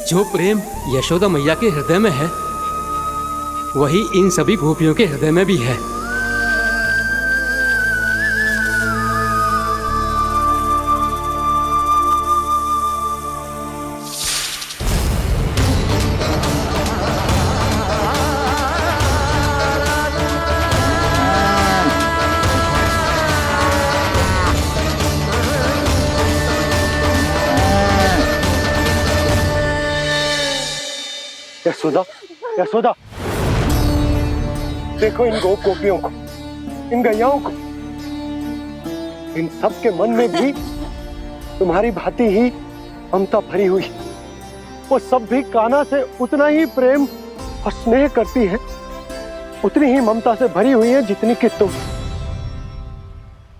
जो प्रेम यशोदा मैया के हृदय में है वही इन सभी गोपियों के हृदय में भी है। यशोदा, यशोदा, देखो इन गोपियों को, इन गैयाओं को, इन सब के मन में भी तुम्हारी भांति ही ममता भरी हुई। वो सब भी कान्हा से उतना ही प्रेम और स्नेह करती हैं, उतनी ही ममता से भरी हुई हैं जितनी कि तुम।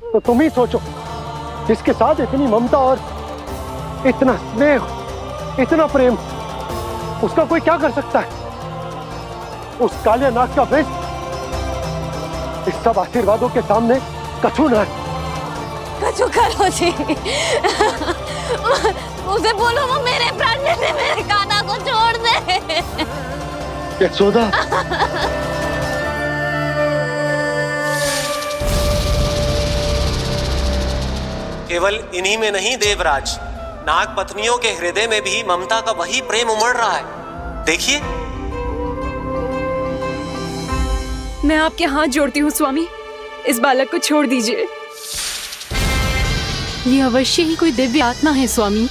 तो तुम ही सोचो, जिसके साथ इतनी ममता और इतना स्नेह, इतना प्रेम, उसका कोई क्या कर सकता है? उस काले नाग का वेश इस सब आशीर्वादों के सामने कछु न है। कछु करो जी। उसे बोलो वो मेरे प्राण में से मेरे कान्हा को छोड़ दे। यशोदा, केवल इन्हीं में नहीं देवराज, नाग पत्नियों के हृदय में भी ममता का वही प्रेम उमड़ रहा है। देखिए। मैं आपके हाथ जोड़ती हूँ स्वामी, इस बालक को छोड़ दीजिए। ये अवश्य ही कोई दिव्य आत्मा है स्वामी।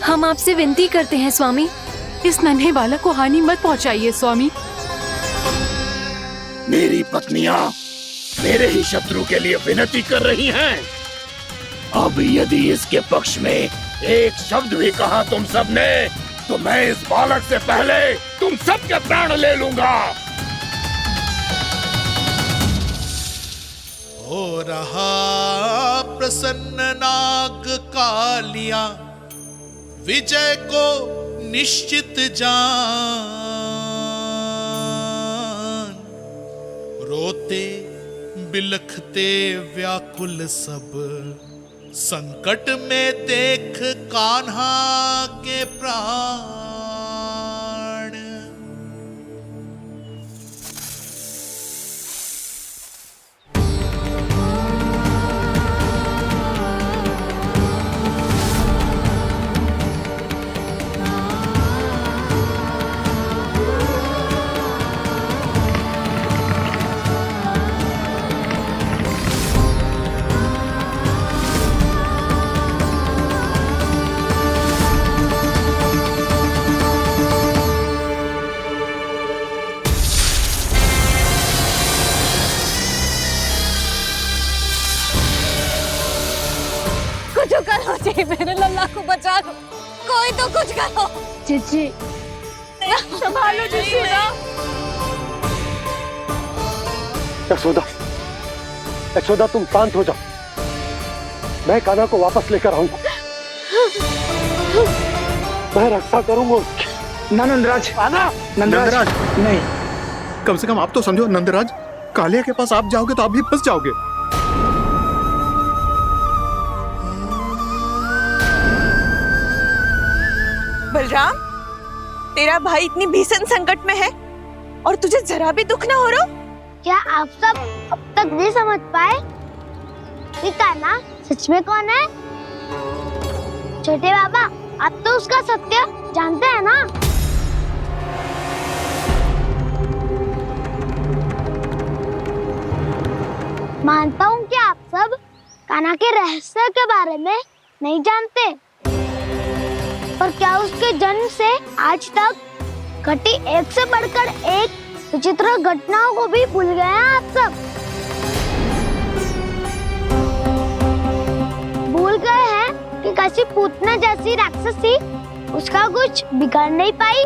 हम आपसे विनती करते हैं स्वामी, इस नन्हे बालक को हानि मत पहुंचाइए स्वामी। मेरी पत्नियां मेरे ही शत्रु के लिए विनती कर रही हैं। अब यदि इसके पक्ष में एक शब्द भी कहा तुम सबने, तो मैं इस बालक से पहले तुम सबके प्राण ले लूंगा। हो रहा प्रसन्न नाग कालिया, विजय को निश्चित जान। रोते बिलखते व्याकुल सब, संकट में देख कान्हा के प्राण। कुछ करो जी, मेरे लल्ला को बचा लो, कोई तो कुछ करो। जीजी संभालो जी ना। यशोदा, यशोदा तुम शांत हो जाओ, मैं कान्हा को वापस लेकर आऊंगा। मैं रक्षा करूंगा उसकी। ना नंदराज, नंदराज नहीं, कम से कम आप तो समझो नंदराज, कालिया के पास आप जाओगे तो आप भी फंस जाओगे। बलराम, तेरा भाई इतनी भीषण संकट में है और तुझे जरा भी दुख ना हो रहा? क्या आप सब अब तक नहीं समझ पाए कि कान्हा सच में कौन है? छोटे बाबा, आप तो उसका सत्य जानते हैं ना? मानता हूँ कि आप सब कान्हा के रहस्य के बारे में नहीं जानते, पर क्या उसके जन्म से आज तक घटी एक से बढ़कर एक विचित्र घटनाओं को भी भूल गए हैं आप सब? भूल गए हैं कि कैसी पूतना जैसी राक्षसी उसका कुछ बिगाड़ नहीं पाई,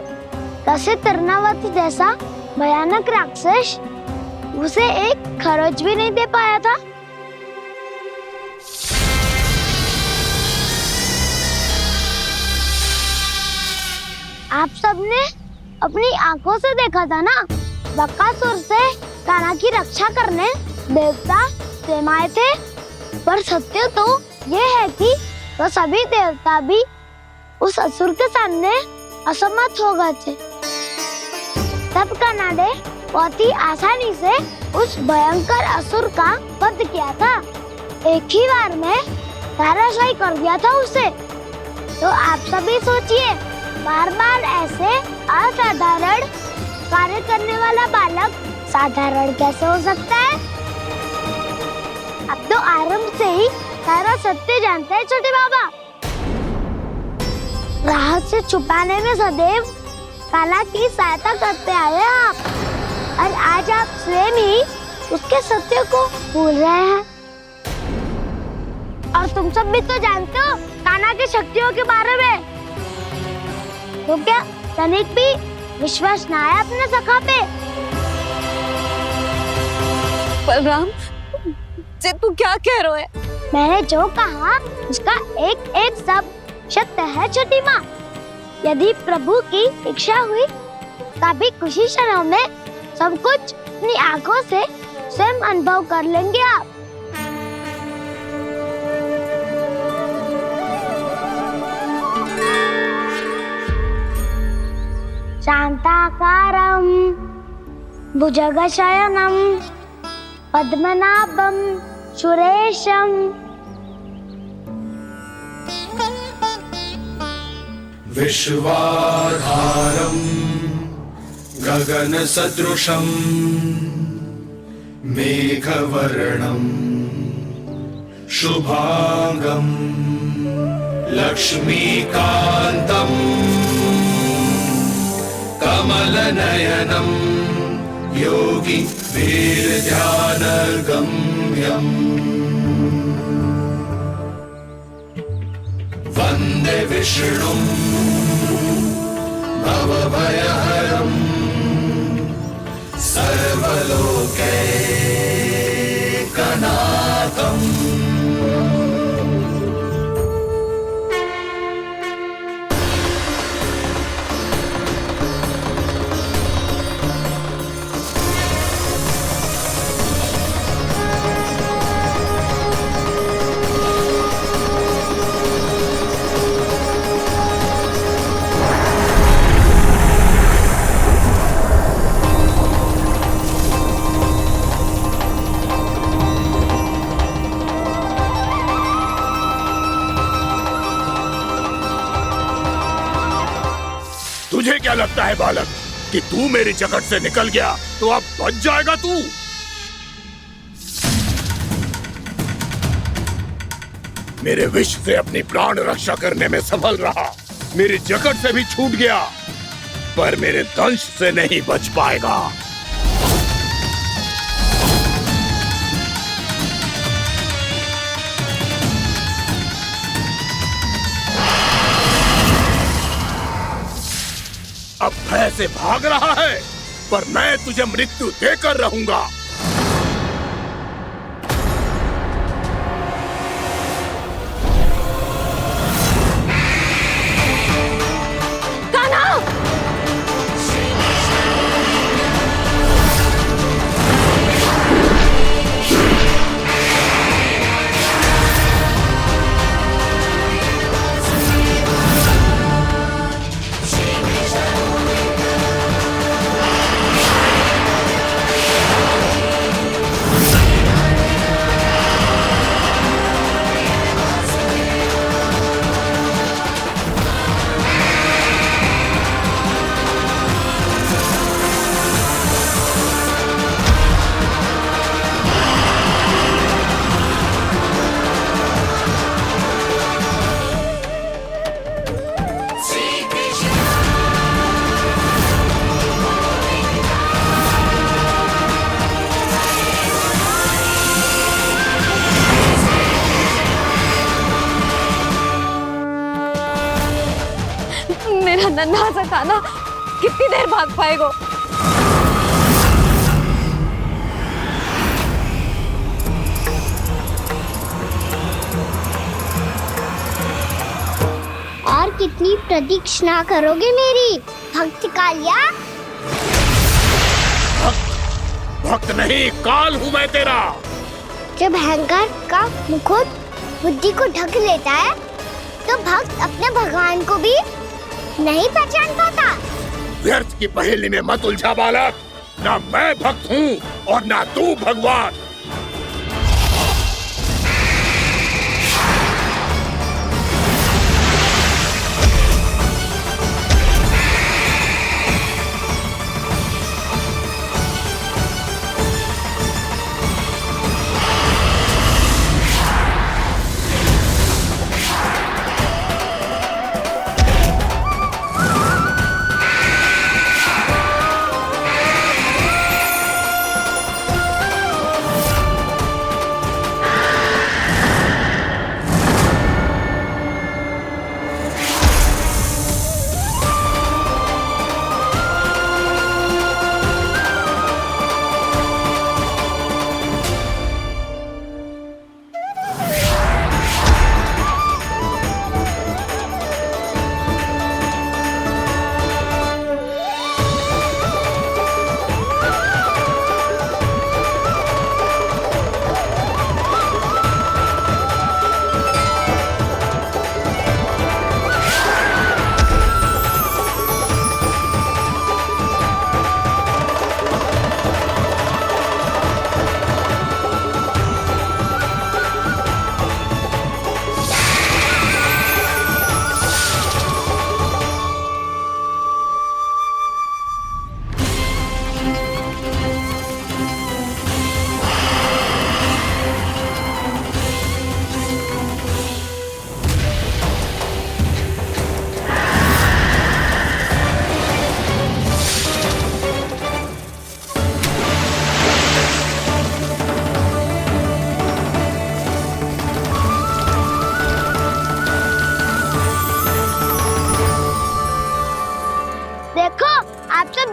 कैसे तरनावती जैसा भयानक राक्षस उसे एक खरोच भी नहीं दे पाया था। आप सबने अपनी आंखों से देखा था ना, बकासुर से कान्हा की रक्षा करने देवता स्वयं आए थे। पर सत्य तो ये है कि तो सभी देवता भी उस असुर के सामने असमर्थ हो गए थे। तब कान्हा ने बहुत ही आसानी से उस भयंकर असुर का वध किया था। एक ही बार में धराशायी कर दिया था उसे। तो आप सभी सोचिए, बार बार ऐसे असाधारण कार्य करने वाला बालक साधारण कैसे हो सकता है? अब तो आरंभ से ही सारा सत्य जानते हैं छोटे बाबा। रहस्य छुपाने में सदैव काला की सहायता करते आए आप, और आज आप स्वयं ही उसके सत्य को भूल रहे हैं। और तुम सब भी तो जानते हो कान्हा की शक्तियों के बारे में। तो क्या तनिक भी विश्वास ना है अपने सखा पे? बलराम, जे तू क्या कह रहा है? मैंने जो कहा उसका एक एक शब्द सत्य है छोटी माँ। यदि प्रभु की इच्छा हुई तभी कुछ ही क्षणों में सब कुछ अपनी आंखों से स्वयं अनुभव कर लेंगे आप। शांताकारं भुजगशयनं पद्मनाभं सुरेशं विश्वाधारं गगनसदृशं मेघवर्णं शुभांगं लक्ष्मीकान्तं कमलनयनं योगी वीरध्यानगम्यं वन्दे विष्णुं भवभयहरं सर्वलोकैकनाथम्। तुझे क्या लगता है बालक कि तू मेरी जगत से निकल गया तो अब बच जाएगा तू? मेरे विष से अपनी प्राण रक्षा करने में सफल रहा, मेरी जगत से भी छूट गया, पर मेरे दंश से नहीं बच पाएगा। अब भय से भाग रहा है, पर मैं तुझे मृत्यु देकर रहूंगा। मेरा नन्हा सा कान्हा कितनी देर भाग पाएगा? और कितनी प्रतीक्षा करोगे मेरी भक्त कालिया? भक्त नहीं, काल हूँ मैं तेरा। जब अहंकार का मुकुट बुद्धि को ढक लेता है तो भक्त अपने भगवान को भी नहीं पहचान पाता। व्यर्थ की पहेली में मत उलझा बालक। ना मैं भक्त हूँ और ना तू भगवान।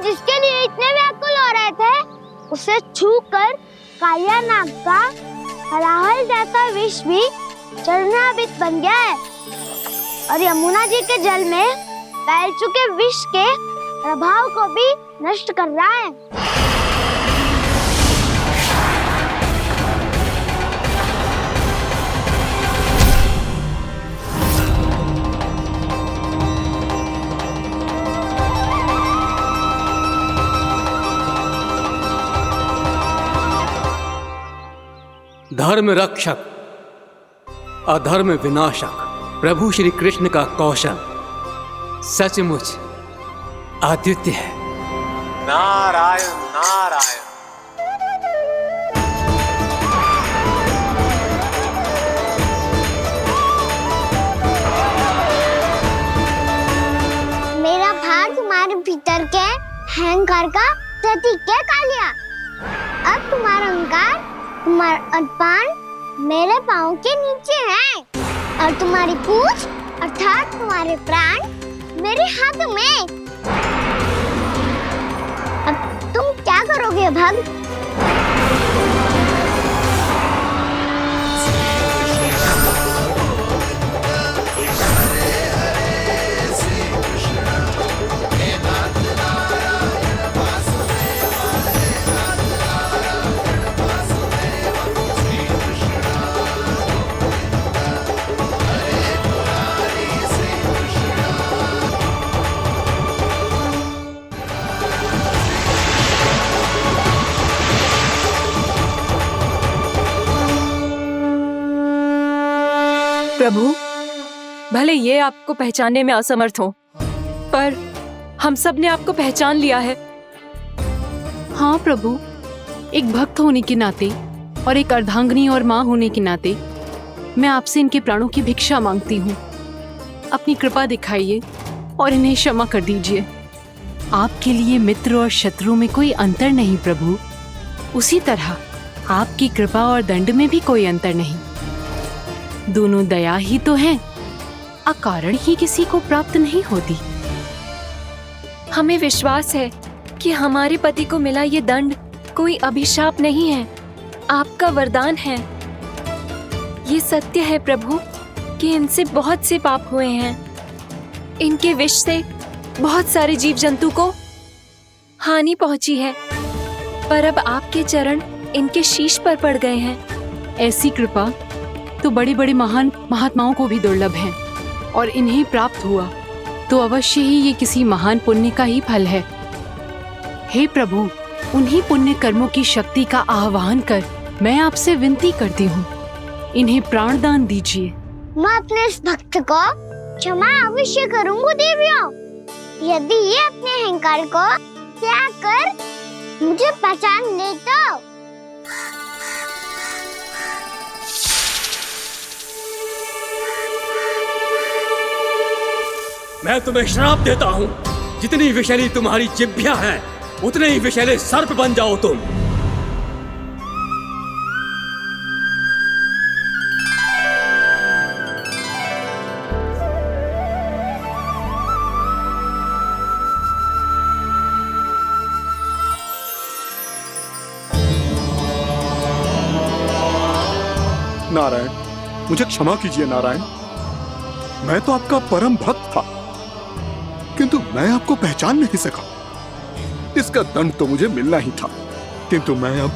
जिसके लिए इतने व्याकुल हो रहे थे, उसे छूकर कालिया नाग का हलाहल जैसा विष भी चरणामृत बन गया है और यमुना जी के जल में फैल चुके विष के प्रभाव को भी नष्ट कर रहा है। धर्म रक्षक, अधर्म विनाशक प्रभु श्री कृष्ण का कौशल सचमुच अद्वितीय है। नारायण नारायण। मेरा भार तुम्हारे भीतर के अहंकार का प्रतीक है कालिया। अब तुम्हारा अहंकार, तुम्हारा अनपान मेरे पाँव के नीचे है और तुम्हारी पूंछ अर्थात तुम्हारे प्राण मेरे हाथ में। अब तुम क्या करोगे भक्त? प्रभु, भले ये आपको पहचानने में असमर्थ हो, पर हम सब ने आपको पहचान लिया है। हाँ प्रभु, एक भक्त होने के नाते और एक अर्धांगिनी और माँ होने के नाते मैं आपसे इनके प्राणों की भिक्षा मांगती हूँ। अपनी कृपा दिखाइए और इन्हें क्षमा कर दीजिए। आपके लिए मित्र और शत्रु में कोई अंतर नहीं प्रभु। उसी तरह आपकी कृपा और दंड में भी कोई अंतर नहीं। दोनों दया ही तो हैं, अकारण ही किसी को प्राप्त नहीं होती। हमें विश्वास है कि हमारे पति को मिला ये दंड कोई अभिशाप नहीं है, आपका वरदान है। ये सत्य है प्रभु कि इनसे बहुत से पाप हुए हैं। इनके विष से बहुत सारे जीव जंतु को हानि पहुंची है, पर अब आपके चरण इनके शीश पर पड़ गए हैं। ऐसी कृपा तो बड़े बड़े महान महात्माओं को भी दुर्लभ है। और इन्हें प्राप्त हुआ तो अवश्य ही ये किसी महान पुण्य का ही फल है। हे प्रभु, उन्हीं पुण्य कर्मों की शक्ति का आह्वान कर मैं आपसे विनती करती हूँ, इन्हें प्राणदान दीजिए। मैं अपने इस भक्त को क्षमा अवश्य करूंगी देवियों, यदि ये अपने अहंकार को त्याग कर मुझे पहचान ले तो। मैं तुम्हें श्राप देता हूँ, जितनी विषैली तुम्हारी जिह्वा है उतने ही विषैले सर्प बन जाओ तुम। नारायण, मुझे क्षमा कीजिए नारायण। मैं तो आपका परम भक्त था, किंतु मैं आपको पहचान नहीं सका। इसका दंड तो मुझे मिलना ही था, किंतु मैं अब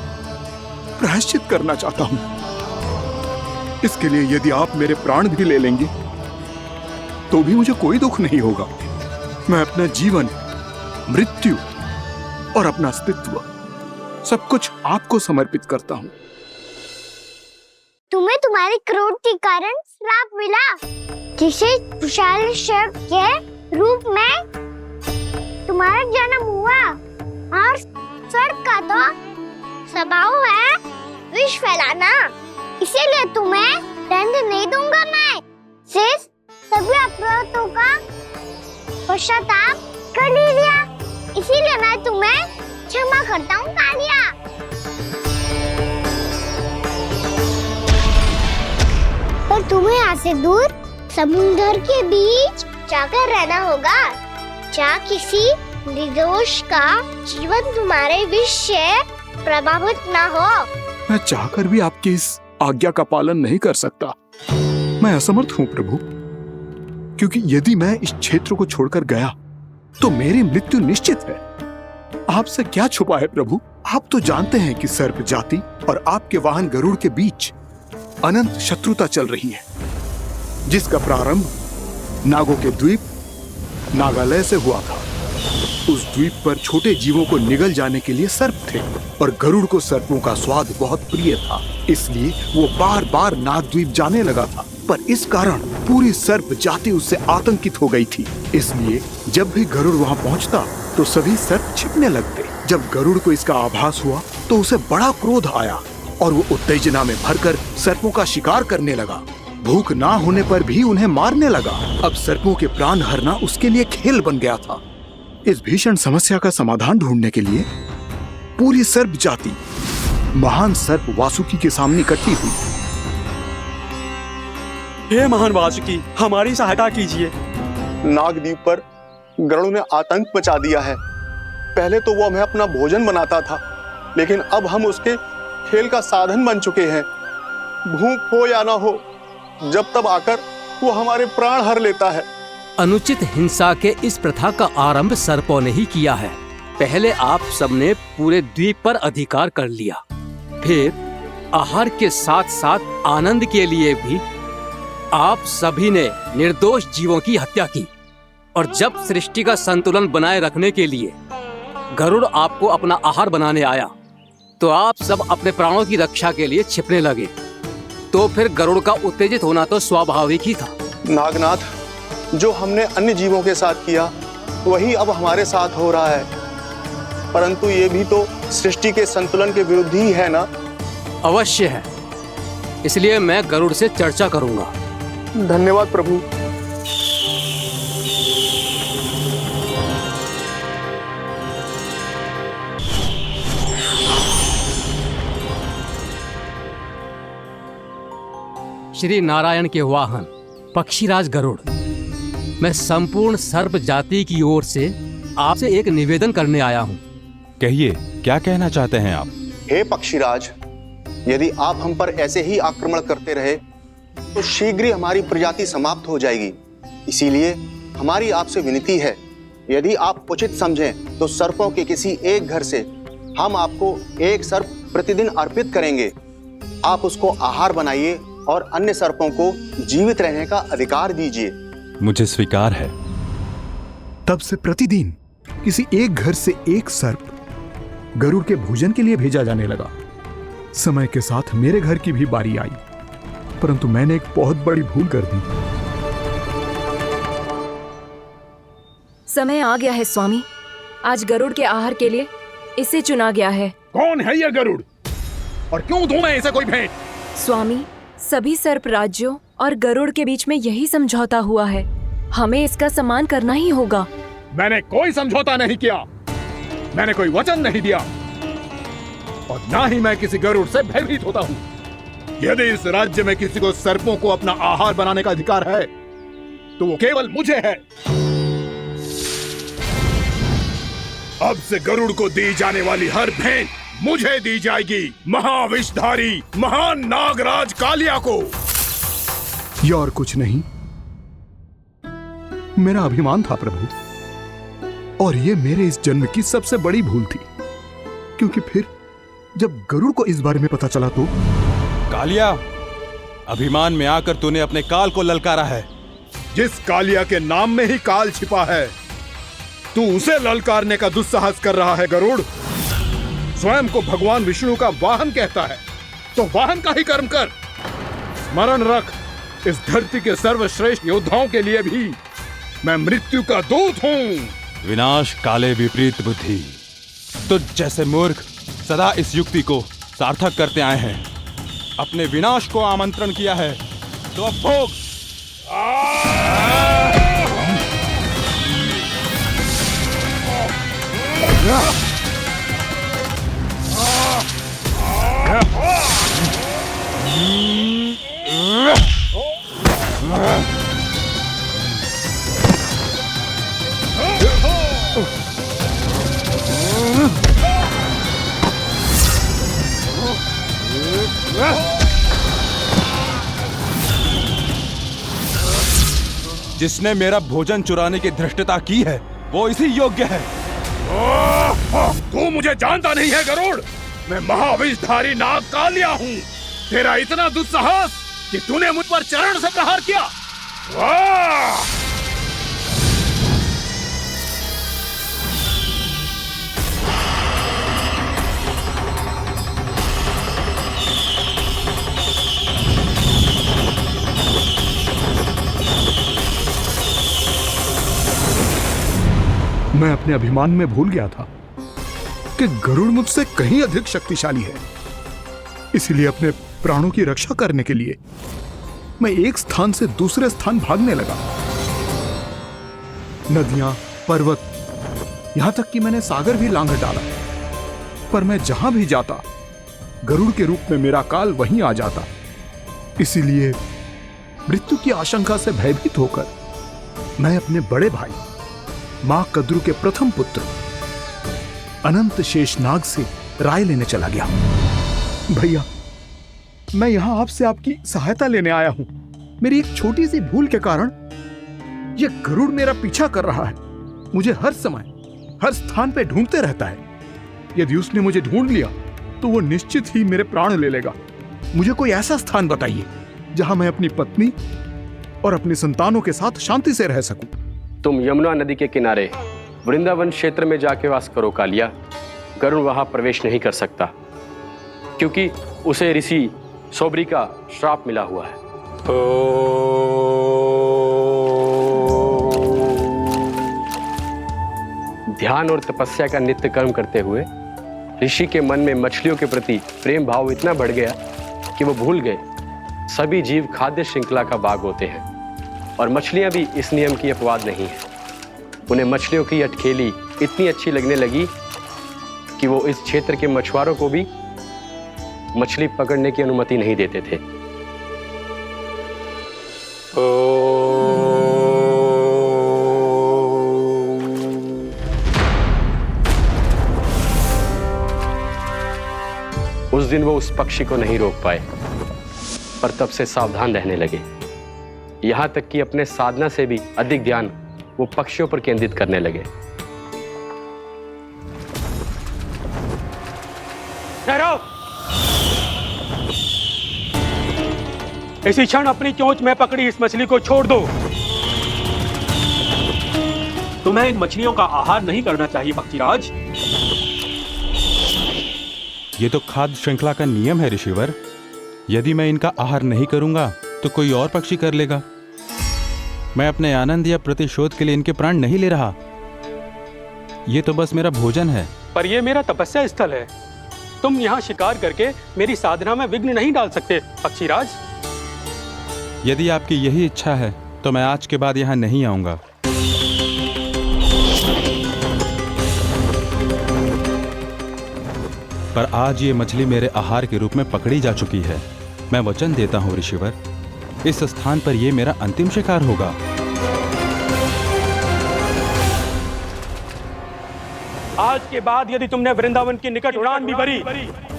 प्रायश्चित करना चाहता हूं। इसके लिए यदि आप मेरे प्राण भी ले लेंगे तो भी मुझे कोई दुख नहीं होगा। मैं अपना जीवन, मृत्यु और अपना अस्तित्व सब कुछ आपको समर्पित करता हूं। तुम्हें तुम्हारी क्रोध के कारण श्राप मिला, जिसे विशाल सर्प के रूप में तुम्हारा जन्म हुआ, और सर्प का तो स्वभाव है विष फैलाना। इसीलिए तुम्हें दंड नहीं दूंगा मैं, सिर्फ सभी अपराधों का पश्चाताप कर लिया। इसीलिए मैं तुम्हें क्षमा करता हूँ कालिया। पर तुम्हें यहाँ से दूर समुद्र के बीच जाकर रहना होगा, जहाँ किसी निर्दोष का जीवन तुम्हारे विष से प्रभावित न हो। मैं चाहकर भी आपकी इस आज्ञा का पालन नहीं कर सकता। मैं असमर्थ हूँ प्रभु, क्योंकि यदि मैं इस क्षेत्र को छोड़कर गया तो मेरी मृत्यु निश्चित है। आपसे क्या छुपा है प्रभु? आप तो जानते हैं कि सर्प जाति और आपके वाहन गरुड़ के बीच अनंत शत्रुता चल रही है, जिसका प्रारंभ नागों के द्वीप नागालय से हुआ था। उस द्वीप पर छोटे जीवों को निगल जाने के लिए सर्प थे, और गरुड़ को सर्पों का स्वाद बहुत प्रिय था, इसलिए वो बार बार नागद्वीप जाने लगा था। पर इस कारण पूरी सर्प जाति उससे आतंकित हो गई थी। इसलिए जब भी गरुड़ वहां पहुंचता तो सभी सर्प छिपने लगते। जब गरुड़ को इसका आभास हुआ तो उसे बड़ा क्रोध आया और वो उत्तेजना में भरकर सर्पों का शिकार करने लगा। भूख ना होने पर भी उन्हें मारने लगा। अब सर्पों के प्राण हरना उसके लिए खेल बन गया था। इस भीषण समस्या का समाधान ढूंढने के लिए पूरी सर्प जाति महान सर्प वासुकी के सामने इकट्ठी हुई। हे महान वासुकी, हमारी सहायता कीजिए। नागद्वीप पर गरुड़ ने आतंक मचा दिया है। पहले तो वो हमें अपना भोजन बनाता था, लेकिन अब हम उसके खेल का साधन बन चुके हैं। भूख हो या ना हो, जब तब आकर वो हमारे प्राण हर लेता है। अनुचित हिंसा के इस प्रथा का आरंभ सर्पों ने ही किया है। पहले आप सबने पूरे द्वीप पर अधिकार कर लिया, फिर आहार के साथ साथ आनंद के लिए भी आप सभी ने निर्दोष जीवों की हत्या की। और जब सृष्टि का संतुलन बनाए रखने के लिए गरुड़ आपको अपना आहार बनाने आया तो आप सब अपने प्राणों की रक्षा के लिए छिपने लगे। तो फिर गरुड़ का उत्तेजित होना तो स्वाभाविक ही था। नागनाथ, जो हमने अन्य जीवों के साथ किया वही अब हमारे साथ हो रहा है, परंतु ये भी तो सृष्टि के संतुलन के विरुद्ध ही है ना? अवश्य है, इसलिए मैं गरुड़ से चर्चा करूंगा। धन्यवाद प्रभु। श्री नारायण के वाहन पक्षीराज गरुड़, मैं संपूर्ण सर्प जाति की ओर से आपसे एक निवेदन करने आया हूँ। कहिए, क्या कहना चाहते हैं आप? हे पक्षीराज, यदि आप हम पर ऐसे ही आक्रमण करते रहे तो शीघ्र ही हमारी प्रजाति समाप्त हो जाएगी। इसीलिए हमारी आपसे विनती है, यदि आप उचित समझें तो सर्पों के किसी एक घर से हम आपको एक सर्प प्रतिदिन अर्पित करेंगे। आप उसको आहार बनाइए और अन्य सर्पों को जीवित रहने का अधिकार दीजिए। मुझे स्वीकार है। तब से प्रतिदिन किसी एक घर से एक सर्प गरुड़ के भोजन के लिए भेजा जाने लगा। समय के साथ मेरे घर की भी बारी आई, परंतु मैंने एक बहुत बड़ी भूल कर दी। समय आ गया है स्वामी, आज गरुड़ के आहार के लिए इसे चुना गया है। कौन है यह गरुड़ और क्यों दूं मैं इसे कोई भेंट? स्वामी, सभी सर्प राज्यों और गरुड़ के बीच में यही समझौता हुआ है, हमें इसका सम्मान करना ही होगा। मैंने कोई समझौता नहीं किया, मैंने कोई वचन नहीं दिया और ना ही मैं किसी गरुड़ से भयभीत होता हूँ। यदि इस राज्य में किसी को सर्पों को अपना आहार बनाने का अधिकार है तो वो केवल मुझे है। अब से गरुड़ को दी जाने वाली हर भेंट मुझे दी जाएगी, महाविषधारी महान नागराज कालिया को। यह और कुछ नहीं, मेरा अभिमान था प्रभु, और यह मेरे इस जन्म की सबसे बड़ी भूल थी, क्योंकि फिर जब गरुड़ को इस बारे में पता चला तो। कालिया, अभिमान में आकर तूने अपने काल को ललकारा है। जिस कालिया के नाम में ही काल छिपा है, तू उसे ललकारने का दुस्साहस कर रहा है गरुड़। स्वयं को भगवान विष्णु का वाहन कहता है तो वाहन का ही कर्म कर। स्मरण रख, इस धरती के सर्वश्रेष्ठ योद्धाओं के लिए भी मैं मृत्यु का दूत हूँ। विनाश काले विपरीत बुद्धि, तुझ जैसे मूर्ख सदा इस युक्ति को सार्थक करते आए हैं। अपने विनाश को आमंत्रण किया है तो अब भोग। जिसने मेरा भोजन चुराने की धृष्टता की है वो इसी योग्य है। तू मुझे जानता नहीं है गरुड़, मैं महाविषधारी नाग कालिया हूँ। तेरा इतना दुस्साहस कि तूने मुझ पर चरण से प्रहार किया। वाह! मैं अपने अभिमान में भूल गया था कि गरुड़ मुझसे कहीं अधिक शक्तिशाली है। इसलिए अपने प्राणों की रक्षा करने के लिए मैं एक स्थान से दूसरे स्थान भागने लगा। नदियां, पर्वत, यहां तक कि मैंने सागर भी लांघ डाला, पर मैं जहां भी जाता गरुड़ के रूप में मेरा काल वहीं आ जाता। इसीलिए मृत्यु की आशंका से भयभीत होकर मैं अपने बड़े भाई मां कद्रू के प्रथम पुत्र अनंत शेषनाग से राय लेने चला गया। भैया, मैं यहां आपसे आपकी सहायता लेने आया हूं। मेरी एक छोटी सी भूल के कारण यह गरुड़ मेरा पीछा कर रहा है, मुझे हर समय हर स्थान पे ढूंढते रहता है। यदि उसने मुझे ढूंढ लिया तो वो निश्चित ही मेरे प्राण ले लेगा। मुझे कोई ऐसा स्थान बताइए जहां मैं अपनी पत्नी और अपनी संतानों के साथ शांति से रह सकूं। तुम यमुना नदी के किनारे वृंदावन क्षेत्र में जाके वास करो कालिया। गरुड़ वहां प्रवेश नहीं कर सकता क्योंकि उसे ऋषि सोबरी का श्राप मिला हुआ है। ध्यान और तपस्या का नित्य कर्म करते हुए ऋषि के मन में मछलियों के प्रति प्रेम भाव इतना बढ़ गया कि वो भूल गए सभी जीव खाद्य श्रृंखला का भाग होते हैं और मछलियां भी इस नियम की अपवाद नहीं है। उन्हें मछलियों की अटखेली इतनी अच्छी लगने लगी कि वो इस क्षेत्र के मछुआरों को भी मछली पकड़ने की अनुमति नहीं देते थे। उस दिन वो उस पक्षी को नहीं रोक पाए, पर तब से सावधान रहने लगे। यहां तक कि अपने साधना से भी अधिक ध्यान वो पक्षियों पर केंद्रित करने लगे। ठहरो! इसी क्षण अपनी चोंच में पकड़ी इस मछली को छोड़ दो। तुम्हें इन मछलियों का आहार नहीं करना चाहिए पक्षीराज। ये तो खाद्य श्रृंखला का नियम है ऋषिवर। यदि मैं इनका आहार नहीं करूंगा तो कोई और पक्षी कर लेगा। मैं अपने आनंद या प्रतिशोध के लिए इनके प्राण नहीं ले रहा। ये तो बस मेरा भोजन है। पर यह मेरा तपस्या स्थल है। तुम यहाँ शिकार करके मेरी साधना में विघ्न नहीं डाल सकते पक्षीराज। यदि आपकी यही इच्छा है तो मैं आज के बाद यहाँ नहीं आऊंगा। पर आज ये मछली मेरे आहार के रूप में पकड़ी जा चुकी है। मैं वचन देता हूँ ऋषिवर, इस स्थान पर यह मेरा अंतिम शिकार होगा। आज के बाद यदि तुमने वृंदावन की निकट उड़ान भी भरी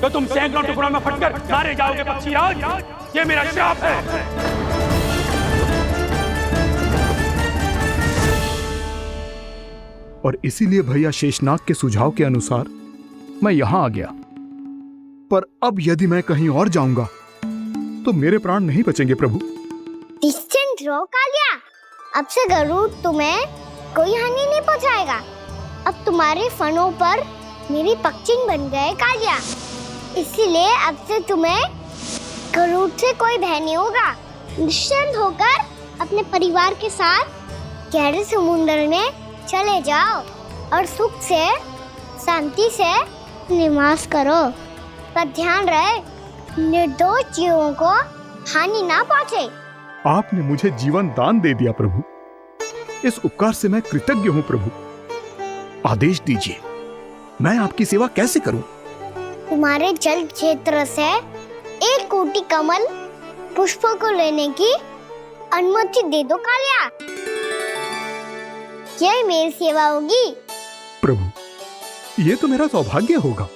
तो तुम सैकड़ों टुकड़ों में फटकर मारे जाओगे पक्षीराज। ये मेरा श्राप है। और इसीलिए भैया शेषनाग के सुझाव के अनुसार मैं यहां आ गया। पर अब यदि मैं कहीं और जाऊंगा तो मेरे प्राण नहीं बचेंगे प्रभु। निश्चिंत रहो कालिया, अब से गरुड़ तुम्हें कोई हानि नहीं पहुंचाएगा। अब तुम्हारे फनों पर मेरी पक्षिंग बन गए कालिया, इसीलिए अब से तुम्हें गरुड़ से कोई भय नहीं होगा। निश्चिंत होकर अपने परिवार के साथ गहरे समुद्र में चले जाओ और सुख से शांति से निवास करो। पर ध्यान रहे निर्दोष जीवों को हानि ना पहुंचे। आपने मुझे जीवन दान दे दिया प्रभु, इस उपकार से मैं कृतज्ञ हूँ प्रभु। आदेश दीजिए, मैं आपकी सेवा कैसे करूं? तुम्हारे जल क्षेत्र से 1 कोटि कमल पुष्पों को लेने की अनुमति दे दो कालिया। यही मेरी सेवा होगी प्रभु। ये तो मेरा सौभाग्य होगा।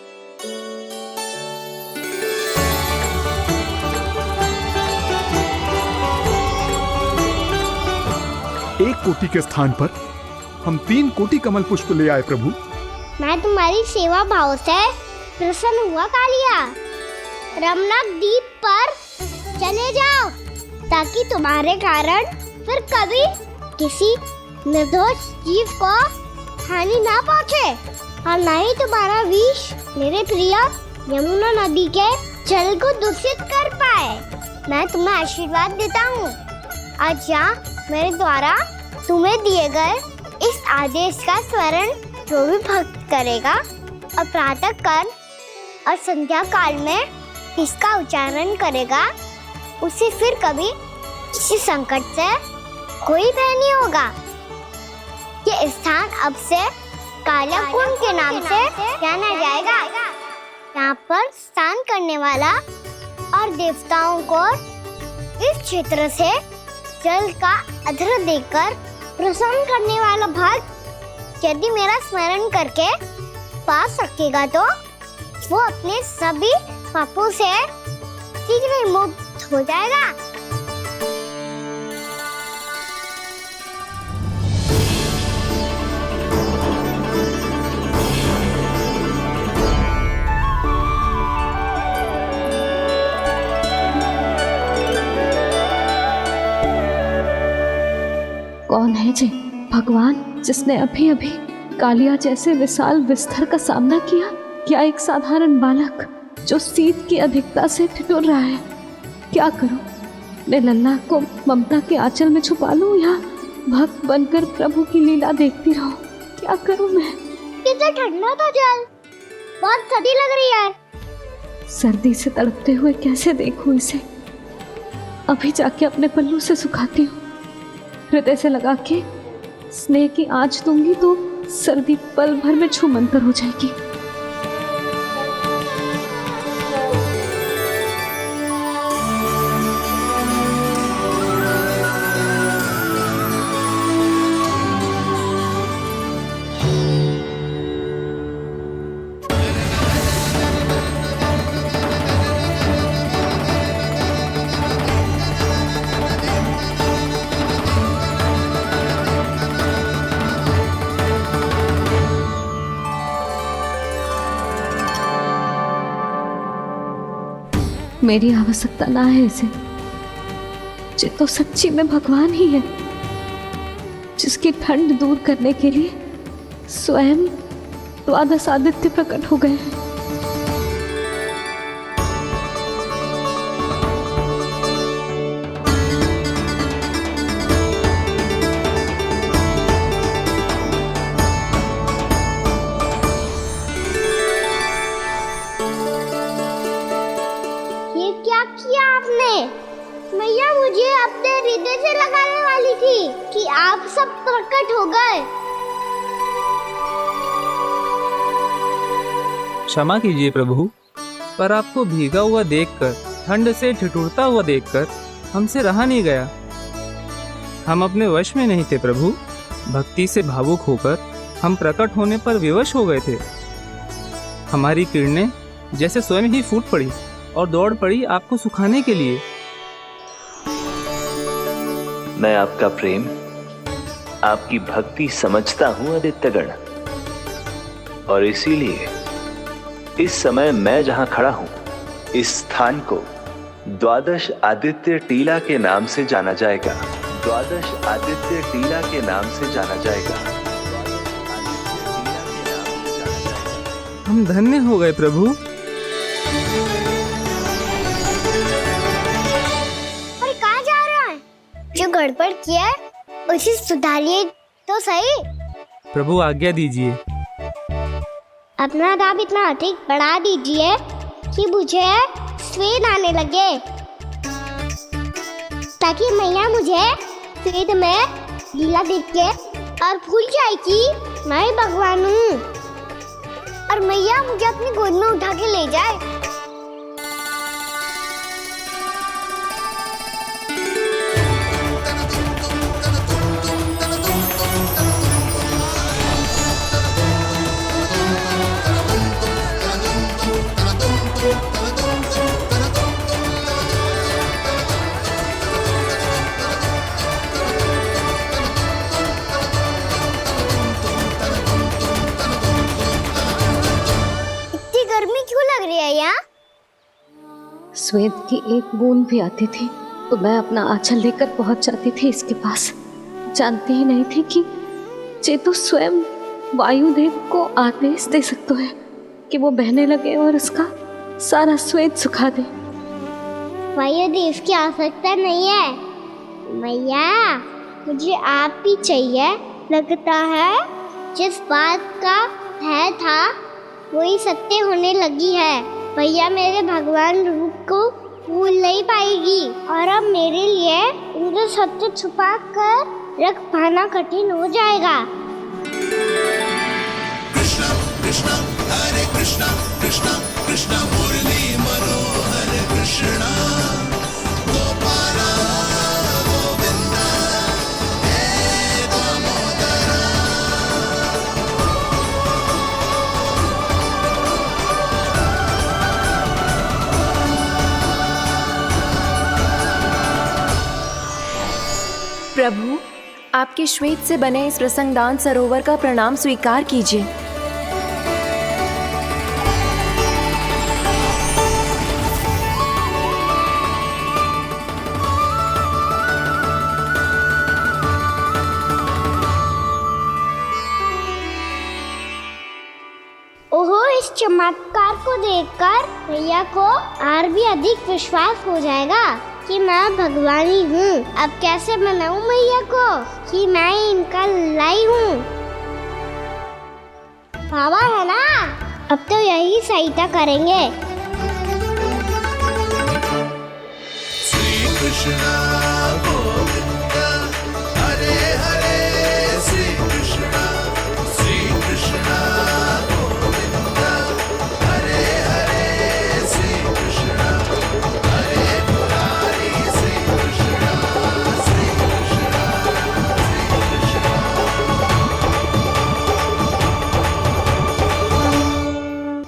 एक कोटि के स्थान पर हम 3 कोटि कमल पुष्प ले आए प्रभु। मैं तुम्हारी सेवा भाव से प्रसन्न हुआ कालिया। रमनक द्वीप पर चले जाओ ताकि तुम्हारे कारण फिर कभी किसी निर्दोष जीव को हानि ना पहुंचे और न ही तुम्हारा विष मेरे प्रिय यमुना नदी के जल को दूषित कर पाए। मैं तुम्हें आशीर्वाद देता हूँ। आज यहाँ मेरे द्वारा तुम्हें दिए गए इस आदेश का स्मरण जो भी भक्त करेगा और प्रातः काल और संध्या काल में इसका उच्चारण करेगा, उसे फिर कभी किसी संकट से कोई भय नहीं होगा। ये स्थान अब से काला कुंड के नाम से जाना जाएगा। यहाँ पर स्नान करने वाला और देवताओं को इस क्षेत्र से जल का अर्घ्य देकर प्रसन्न करने वाला भक्त यदि मेरा स्मरण करके पास रखेगा तो वो अपने सभी पापों से शीघ्र ही मुक्त हो जाएगा। कौन है जी भगवान जिसने अभी अभी कालिया जैसे विशाल विस्तर का सामना किया? क्या एक साधारण बालक जो शीत की अधिकता से ठिठुर रहा है? क्या करूं? मैं लल्ला को ममता के आंचल में छुपा लूं या भक्त बनकर प्रभु की लीला देखती रहूं? क्या करूं मैं? कितना ठंडा था जल, बहुत सर्दी लग रही है। सर्दी से तड़पते हुए कैसे देखूं इसे? अभी जाके अपने पल्लू से सुखाती हूँ। हृदय से लगा के स्नेह की आंच दूंगी तो सर्दी पल भर में छूमंतर हो जाएगी। मेरी आवश्यकता ना है इसे। ये तो सच्ची में भगवान ही है जिसकी ठंड दूर करने के लिए स्वयं द्वादश आदित्य प्रकट हो गए हैं। ये क्या किया आपने? मैया मुझे अपने हृदय से लगाने वाली थी कि आप सब प्रकट हो गए। क्षमा कीजिए प्रभु, पर आपको भीगा हुआ देखकर, ठंड से ठिठुरता हुआ देखकर हमसे रहा नहीं गया। हम अपने वश में नहीं थे प्रभु। भक्ति से भावुक होकर हम प्रकट होने पर विवश हो गए थे। हमारी किरणें जैसे स्वयं ही फूट पड़ी और दौड़ पड़ी आपको सुखाने के लिए। मैं आपका प्रेम, आपकी भक्ति समझता हूं आदित्यगण, और इसीलिए इस समय मैं जहां खड़ा हूं, इस स्थान को द्वादश आदित्य टीला के नाम से जाना जाएगा। द्वादश आदित्य टीला के नाम से जाना जाएगा। हम धन्य हो गए प्रभु। और कहाँ जा रहा है? जो गड़बड़ किया है उसे सुधारिए तो सही। प्रभु आज्ञा दीजिए। अपना दाम इतना अधिक बढ़ा दीजिए कि मुझे स्वेद आने लगे, ताकि मैया मुझे स्वेद में लीला देख के और भूल जाए कि मैं भगवान हूँ, और मैया मुझे अपनी गोद में उठा के ले जाए। श्वेत की एक बूंद भी आती थी तो मैं अपना आंचल लेकर पहुंच जाती थी इसके पास। जानती ही नहीं थी कि चेतु स्वयं वायुदेव को आदेश दे सकता है कि वो बहने लगे और उसका सारा श्वेत सुखा दे। वायुदेव की आवश्यकता नहीं है मैया, मुझे आप ही चाहिए। लगता है जिस बात का भय था वही सत्य होने लगी है। भैया मेरे भगवान रूप को भूल नहीं पाएगी, और अब मेरे लिए उनके सत्य छुपा कर रख पाना कठिन हो जाएगा। कृष्णा कृष्णा हरे कृष्णा कृष्णा कृष्णा मुरली मनोहर कृष्णा गोपाला गोविंदा हे दामोदरा। प्रभु, आपके श्वेत से बने इस प्रसंगदान सरोवर का प्रणाम स्वीकार कीजिए। ओहो, इस चमत्कार को देखकर भैया को और भी अधिक विश्वास हो जाएगा कि मैं भगवानी हूँ। अब कैसे मनाऊं मैया को कि मैं इनका लाई हूँ। बाबा है ना, अब तो यही सहायता करेंगे। श्री कृष्णा गोविंदा हरे हरे श्री कृष्णा गोविंदा हरे हरे श्री कृष्णा हरे मुरारी श्री कृष्णा श्री कृष्णा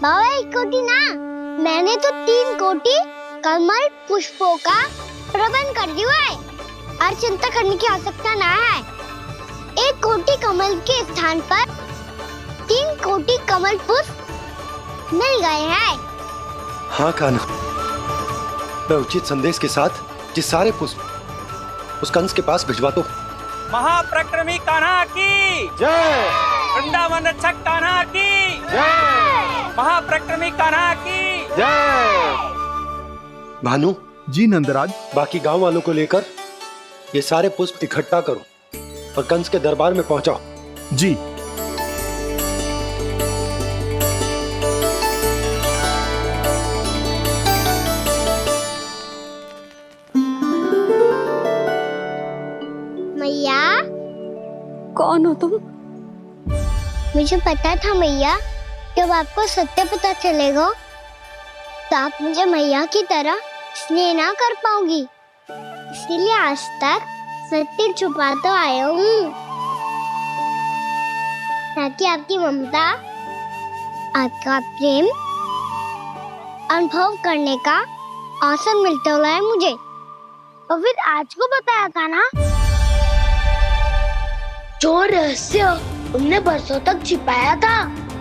बाबा एक कोटि ना, मैंने तो 3 कोटि कमल पुष्पों का प्रबंध कर दिया है और चिंता करने की आवश्यकता ना है। 1 कोटि कमल के स्थान पर 3 कोटि कमल पुष्प मिल गए हैं। हाँ कान्हा, मैं उचित संदेश के साथ ये सारे पुष्प उस कंस के पास भिजवा दो। महाप्रक्रमी कान्हा की जय। वृंदावन रक्षक कान्हा की जय। महाप्रक्रमी कान्हा की जय। भानु जी नंदराज। बाकी गांव वालों को लेकर ये सारे पुष्प इकट्ठा करो और कंस के दरबार में पहुंचाओ। जी। मैया कौन हो तुम? मुझे पता था मैया, जब आपको सत्य पता चलेगा तो आप मुझे मैया की तरह स्नेह ना कर पाओगी, इसीलिए आज तक सत्य छुपाता आया हूँ, ताकि आपकी ममता, आपका प्रेम अनुभव करने का अवसर मिलता रहा है मुझे। और फिर आज को बताया था ना, जो रहस्य तुमने बरसों तक छिपाया था,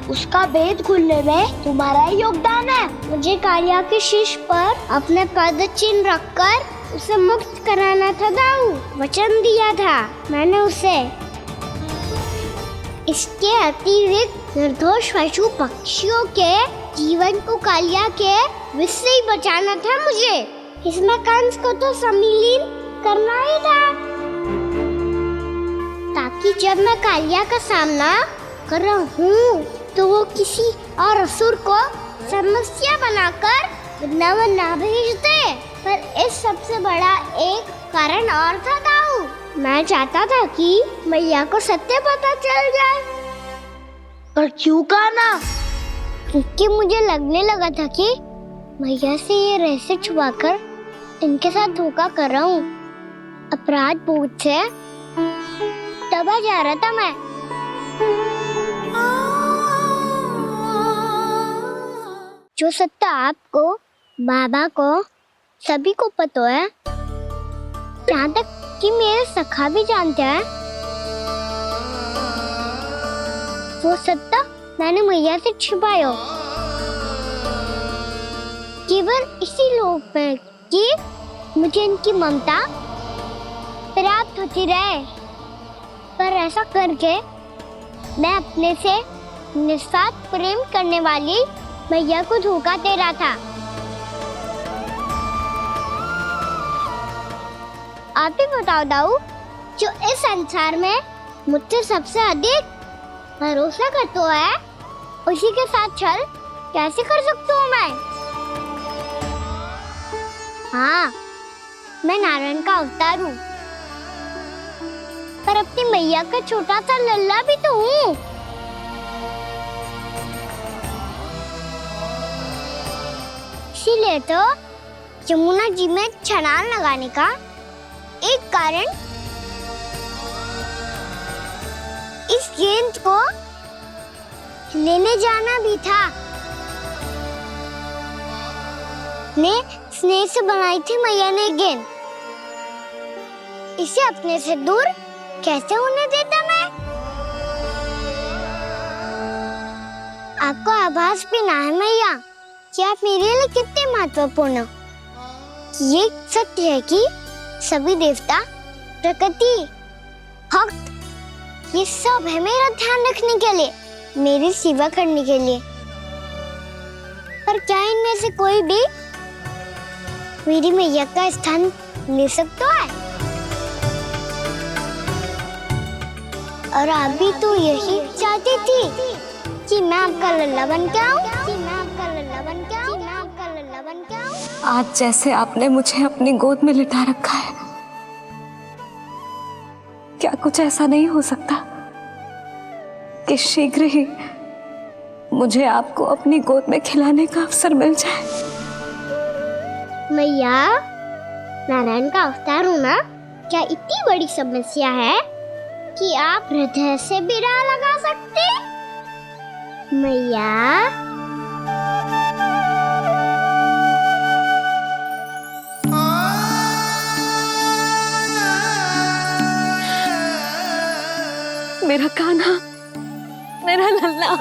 उसका भेद खुलने में तुम्हारा ही योगदान है। मुझे कालिया के शीश पर अपने पद चिन्ह रखकर उसे मुक्त कराना था दाऊ, वचन दिया था मैंने उसे। इसके अतिरिक्त निर्दोष पशु पक्षियों के जीवन को कालिया के विष से ही बचाना था मुझे। इसमें कंस को तो सम्मिलित करना ही था, ताकि जब मैं कालिया का सामना कर रहा हूँ तो वो किसी और असुर को समस्या बनाकर वृंदावन ना भेज दे। पर इस सबसे बड़ा एक कारण और था दाऊ, मैं चाहता था कि मैया को सत्य पता चल जाए। पर क्यों कहा ना? क्योंकि मुझे लगने लगा था कि मैया से ये रहस्य छुपाकर इनके साथ धोखा कर रहा हूँ। अपराध बोझ से दबा जा रहा था मैं। जो सत्य आपको, बाबा को, सभी को पता है, यहाँ तक कि मेरे सखा भी जानते हैं, वो सत्य मैंने मैया से छुपाया केवल इसी लोभ में कि मुझे इनकी ममता प्राप्त होती रहे। पर ऐसा करके मैं अपने से निस्वार्थ प्रेम करने वाली मैया को धोखा दे रहा था। आप ही बताओ दाऊ, जो इस संसार में मुझसे सबसे अधिक भरोसा करता है, उसी के साथ छल कैसे कर सकता हूँ मैं? हाँ, मैं नारायण का अवतार हूँ, पर अपनी मैया का छोटा सा लल्ला भी तो हूँ। इसीलिए तो यमुना जी में छलांग लगाने का एक कारण इस गेंद को लेने जाना भी था। ने स्नेह से बनाई थी मैया ने गेंद, इसे अपने से दूर कैसे होने देता मैं? आपको आभास भी ना है मैया कि आप मेरे लिए कितने महत्वपूर्ण हो। ये सत्य है कि सभी देवता, प्रकृति, भक्त, ये सब है मेरा ध्यान रखने के लिए, मेरी सेवा करने के लिए। पर क्या इनमें से कोई भी मेरी मैया का स्थान ले सकता है? और आप भी तो यही चाहती थी कि मैं आपका लल्ला बन के आऊं, कि मैं आपका लल्ला बन के आऊं, कि मैं आपका लल्ला बन के आऊं। आज जैसे आपने मुझे अपनी गोद में लिटा रखा है, क्या कुछ ऐसा नहीं हो सकता कि शीघ्र ही मुझे आपको अपनी गोद में खिलाने का अवसर मिल जाए? मैया, नारायण का अवतार होना क्या इतनी बड़ी समस्या है कि आप हृदय से भी राह लगा सकते? मैया, मेरा कान्हा, मेरा लल्ला।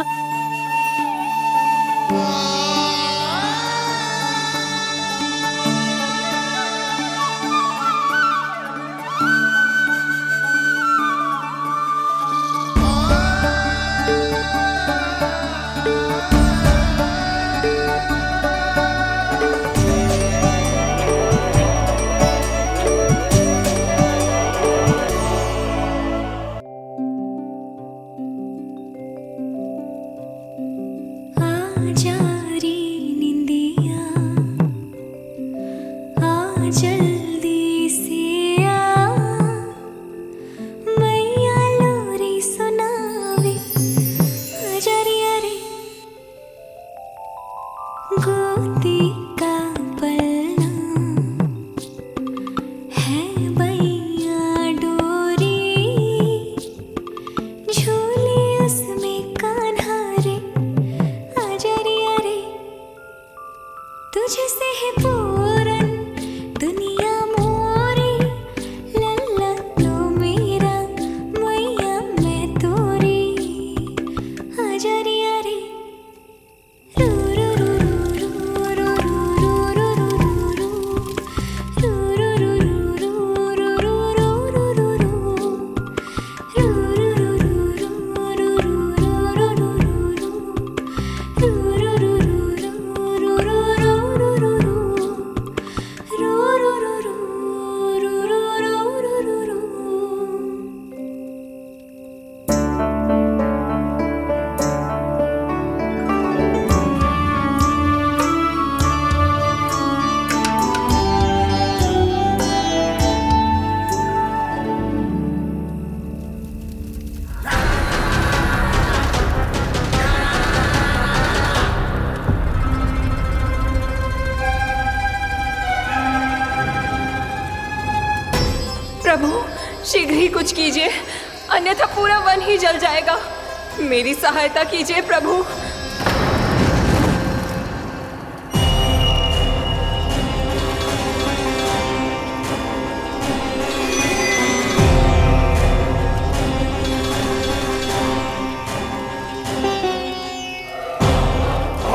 कीजिए, अन्यथा पूरा वन ही जल जाएगा। मेरी सहायता कीजिए प्रभु।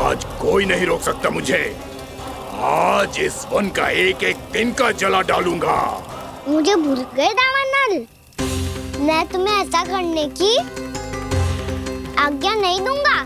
आज कोई नहीं रोक सकता मुझे। आज इस वन का एक एक दिन का जला डालूंगा। मुझे भूल गए दामन नल, मैं तुम्हें ऐसा करने की आज्ञा नहीं दूंगा।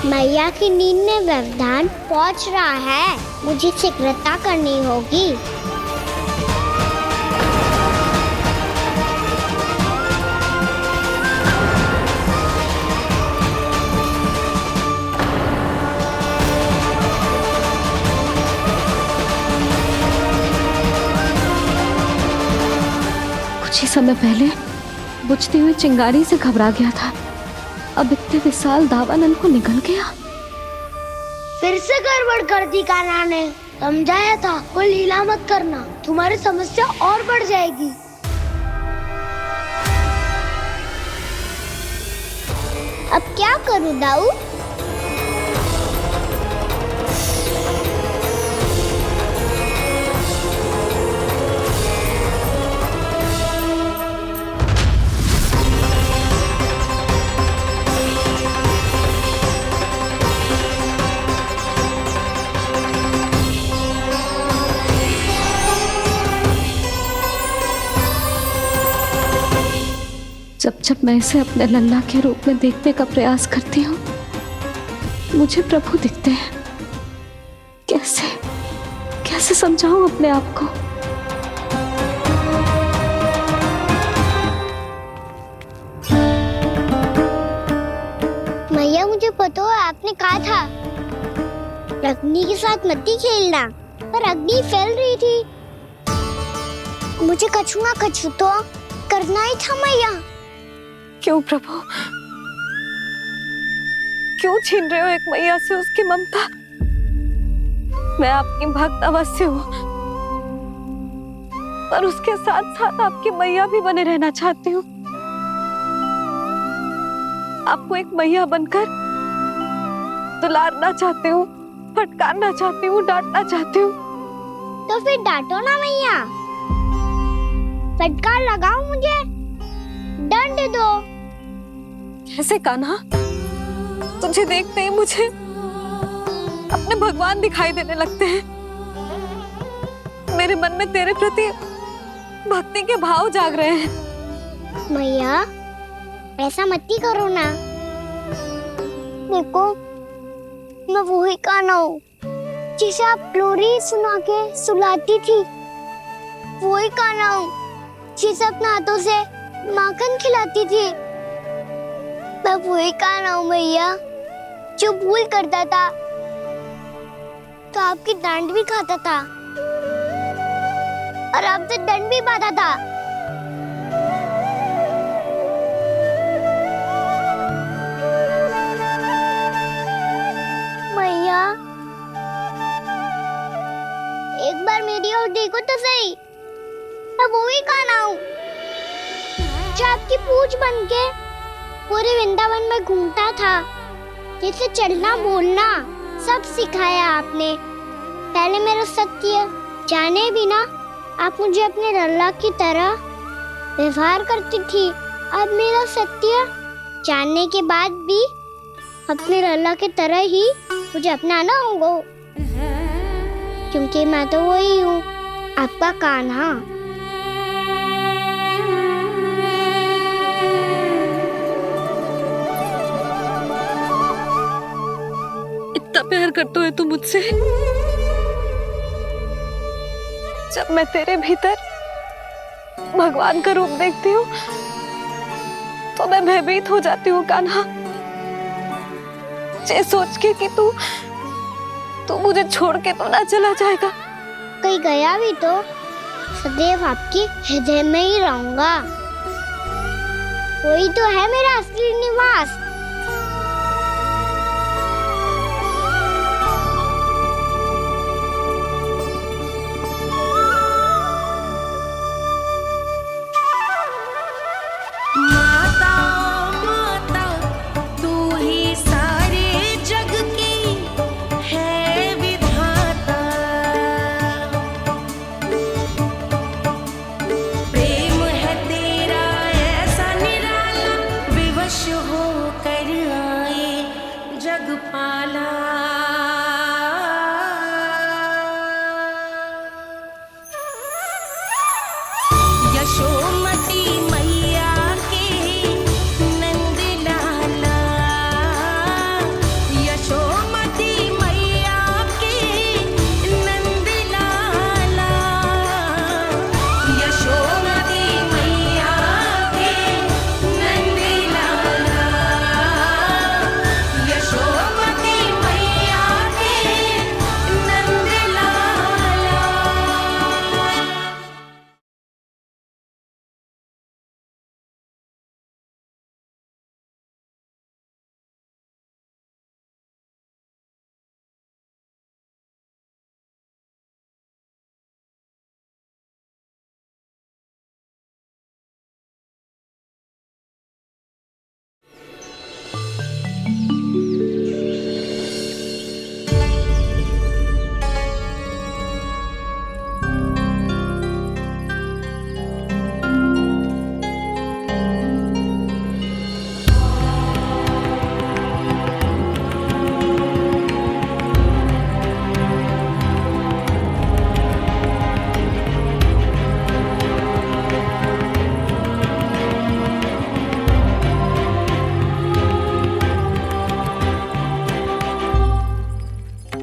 मैया की नींद में व्यवधान पहुंच रहा है, मुझे शीघ्रता करनी होगी। कुछ ही समय पहले बुझती हुई चिंगारी से घबरा गया था, अब इतने विशाल दावानल को निगल गया। फिर से गड़बड़ कर दी कान्हा ने। समझाया था कोई लीला मत करना, तुम्हारी समस्या और बढ़ जाएगी। अब क्या करूं दाऊ? जब जब मैं इसे अपने लल्ला के रूप में देखने का प्रयास करती हूँ, मुझे प्रभु दिखते हैं। कैसे कैसे समझाऊं अपने आप को? मैया मुझे पता है आपने कहा था अग्नि के साथ मत ही खेलना, पर अग्नि फैल रही थी। मुझे कछु ना कछु तो करना ही था मैया। क्यों प्रभु, क्यों छीन रहे हो एक मैया से उसकी ममता? मैं आपकी भक्त अवश्य हूँ, पर उसके साथ साथ आपकी मैया भी बने रहना चाहती हूँ। आपको एक मैया बनकर दुलारना चाहती हूँ, फटकारना चाहती हूँ, डांटना चाहती हूँ। तो फिर डांटो ना मैया, फटकार लगाओ, मुझे दंड दो। कैसे कान्हा? तुझे देखते ही मुझे अपने भगवान दिखाई देने लगते हैं। मेरे मन में तेरे प्रति भक्ति के भाव जाग रहे हैं। मैया ऐसा मत ही करो ना। देखो मैं वही कान्हा हूँ जिसे आप लोरी सुना के सुलाती थी। वही कान्हा हूँ जिसे अपने हाथों से माखन खिलाती थी। मैं वही कान्हा हूँ मैया जो भूल करता था तो आपकी डांट भी खाता था और आपसे दंड भी पाता था। मैया एक बार मेरी ओर देखो तो सही। मैं वही कान्हा हूँ जो आपकी पूंछ बनके पूरे वृंदावन में घूमता था, जिसे चलना बोलना सब सिखाया आपने। पहले मेरा सत्य जाने बिना आप मुझे अपने लल्ला की तरह व्यवहार करती थी। अब मेरा सत्य जानने के बाद भी अपने लल्ला की तरह ही मुझे अपनाना होगा, क्योंकि मैं तो वही हूँ, आपका कान्हा। इतना प्यार करते हो तुम मुझसे, जब मैं तेरे भीतर भगवान का रूप देखती हूँ तो मैं भयभीत हो जाती हूँ कान्हा, ये सोच के कि तू मुझे छोड़ के तो ना चला जाएगा। कहीं गया भी तो सदैव आपके हृदय में ही रहूंगा। वही तो है मेरा असली निवास।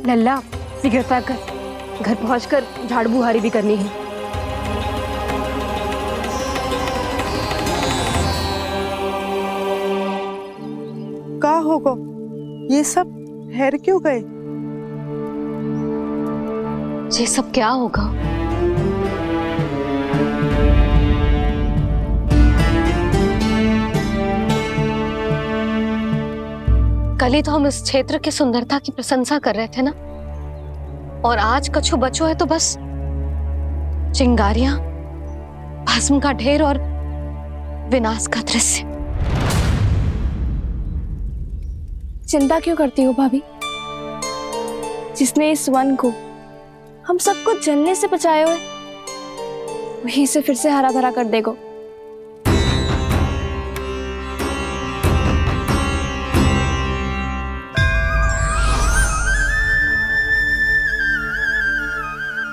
लल्ला शीघ्रता कर, घर पहुंचकर झाड़ू बुहारी भी करनी है। का होगा? ये सब ठहर क्यों गए? ये सब क्या होगा? कल ही तो हम इस क्षेत्र की सुंदरता की प्रशंसा कर रहे थे ना, और आज कछु बचो है तो बस चिंगारियां, भस्म का ढेर और विनाश का दृश्य। चिंता क्यों करती हो भाभी? जिसने इस वन को, हम सबको जलने से बचाए हुए, वही से फिर से हरा भरा कर देगा।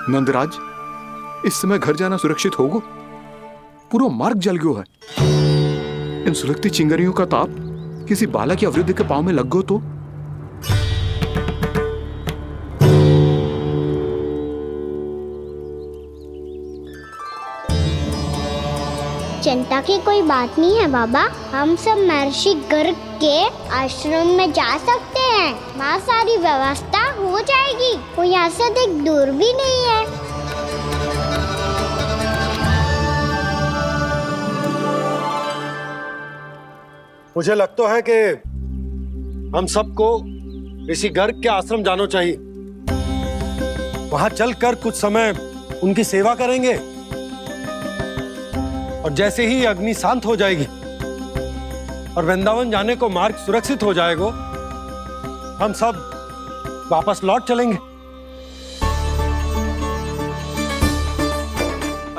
नंदराज, इस समय घर जाना सुरक्षित होगा? पूरा मार्ग जल गयो है। इन सुलगती चिंगारियों का ताप किसी बालक या वृद्ध के पांव में लग गो तो? चिंता की कोई बात नहीं है बाबा, हम सब महर्षि गर्ग के आश्रम में जा सकते हैं। वहाँ सारी व्यवस्था हो जाएगी, कोई यहाँ से देख दूर भी नहीं है। मुझे लगता है कि हम सबको ऋषि गर्ग के आश्रम जाना चाहिए। वहां चलकर कुछ समय उनकी सेवा करेंगे, और जैसे ही अग्नि शांत हो जाएगी और वृंदावन जाने को मार्ग सुरक्षित हो जाएगा, हम सब वापस लौट चलेंगे।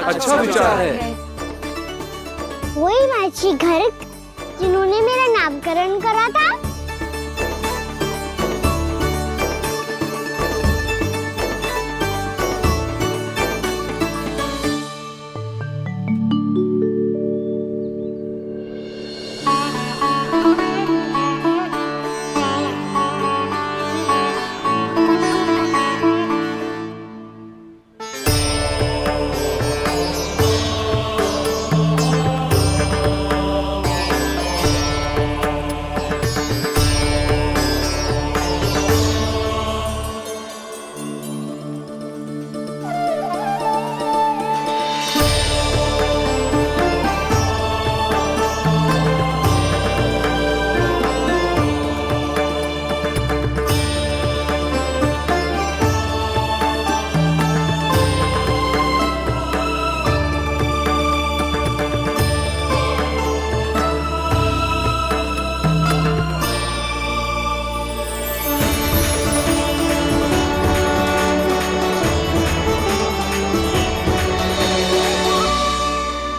अच्छा विचार है। वही महर्षि गर्ग जिन्होंने मेरा नामकरण करा था।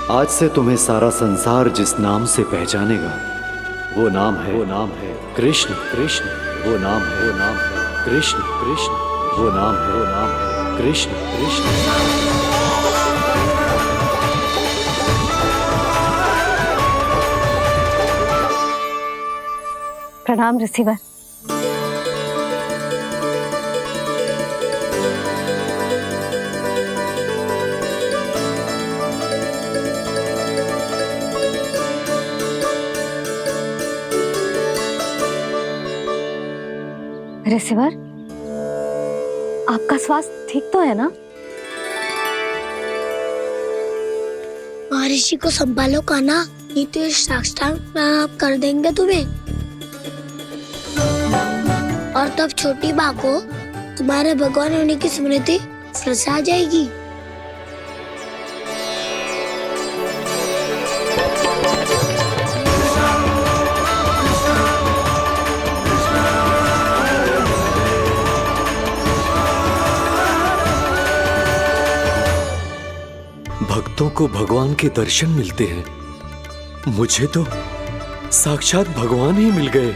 आज से तुम्हें सारा संसार जिस नाम से पहचानेगा वो नाम है कृष्ण। कृष्ण वो नाम है कृष्ण। कृष्ण वो नाम है कृष्ण। कृष्ण। प्रणाम रिसीवर। रिसीवर, आपका स्वास्थ्य ठीक तो है ना? महर्षि को संभालो कान्हा, नहीं तो ये साष्टांग प्रणाम कर देंगे तुम्हें। और तब छोटी बा को तुम्हारे भगवान होने की स्मृति फिर से आ जाएगी। भक्तों को भगवान के दर्शन मिलते हैं, मुझे तो साक्षात भगवान ही मिल गए।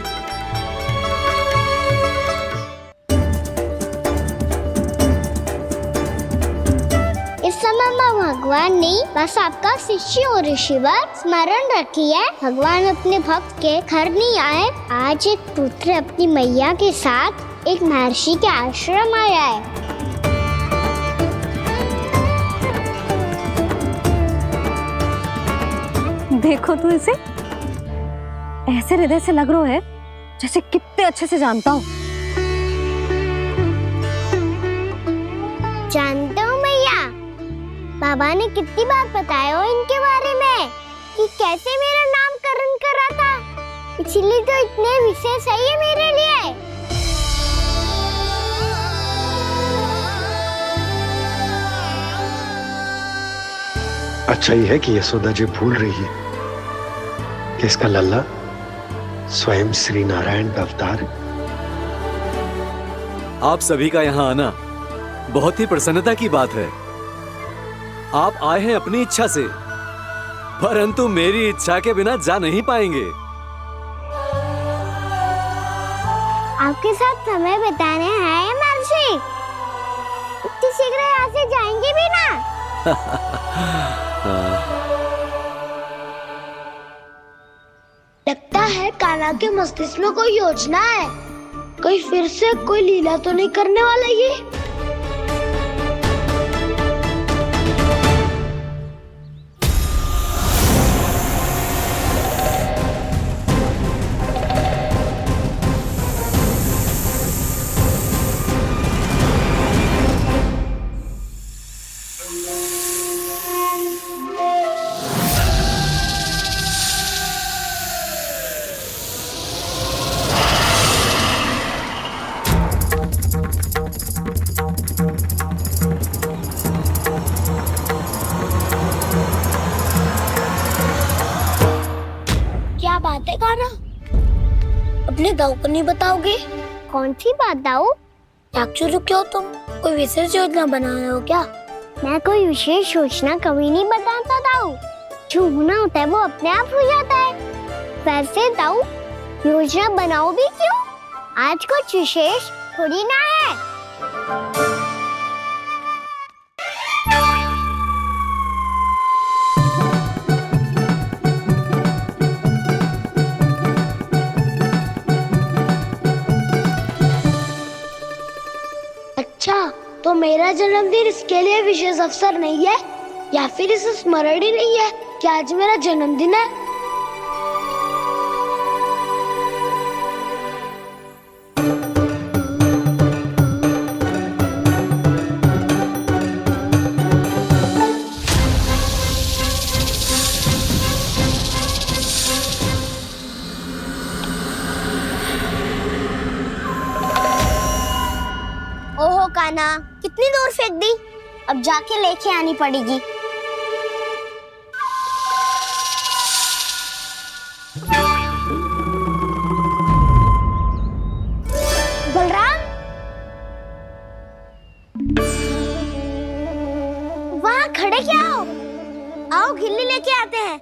इस समय मैं भगवान नहीं, बस आपका शिष्य हूँ ऋषिवर। स्मरण रखिए, भगवान अपने भक्त के घर नहीं आए। आज एक पुत्र अपनी मैया के साथ एक महर्षि के आश्रम आया है। देखो तू इसे, ऐसे हृदय से लग रहा है जैसे कितने अच्छे से जानता हूँ। जानते हो मैया, बाबा ने कितनी बार बताया हो इनके बारे में कि कैसे मेरा नामकरण करा था, इसीलिए तो इतने विशेष है ये मेरे लिए। अच्छा ही है कि यशोदा जी भूल रही है कि इसका लल्ला स्वयं श्री नारायण का अवतार है। आप सभी का यहाँ आना बहुत ही प्रसन्नता की बात है। आप आए हैं अपनी इच्छा से, परंतु मेरी इच्छा के बिना जा नहीं पाएंगे। आपके साथ समय बिताने आए महर्षि, इतनी शीघ्र यहाँ से जाएंगे भी ना? लगता है कान्हा के मस्तिष्क में कोई योजना है, कोई फिर से कोई लीला तो नहीं करने वाला ये। क्या बात है कान्हा, अपने दाऊ को नहीं बताओगे? कौन सी बात दाऊ? चाकचूरू क्यों तुम? कोई विशेष योजना बना रहे हो क्या? मैं कोई विशेष योजना कभी नहीं बताता दाऊ, जो होना होता है वो अपने आप हो जाता है। वैसे दाऊ, योजना बनाओ भी क्यों? आज कुछ विशेष थोड़ी ना है। अच्छा, तो मेरा जन्मदिन इसके लिए विशेष अवसर नहीं है, या फिर इसे स्मरण ही नहीं है कि आज मेरा जन्मदिन है? ओहो कान्हा, कितनी दूर फेंक दी, अब जाके लेके आनी पड़ेगी। बलराम, वहाँ खड़े क्या हो? आओ खिल्ली लेके आते हैं।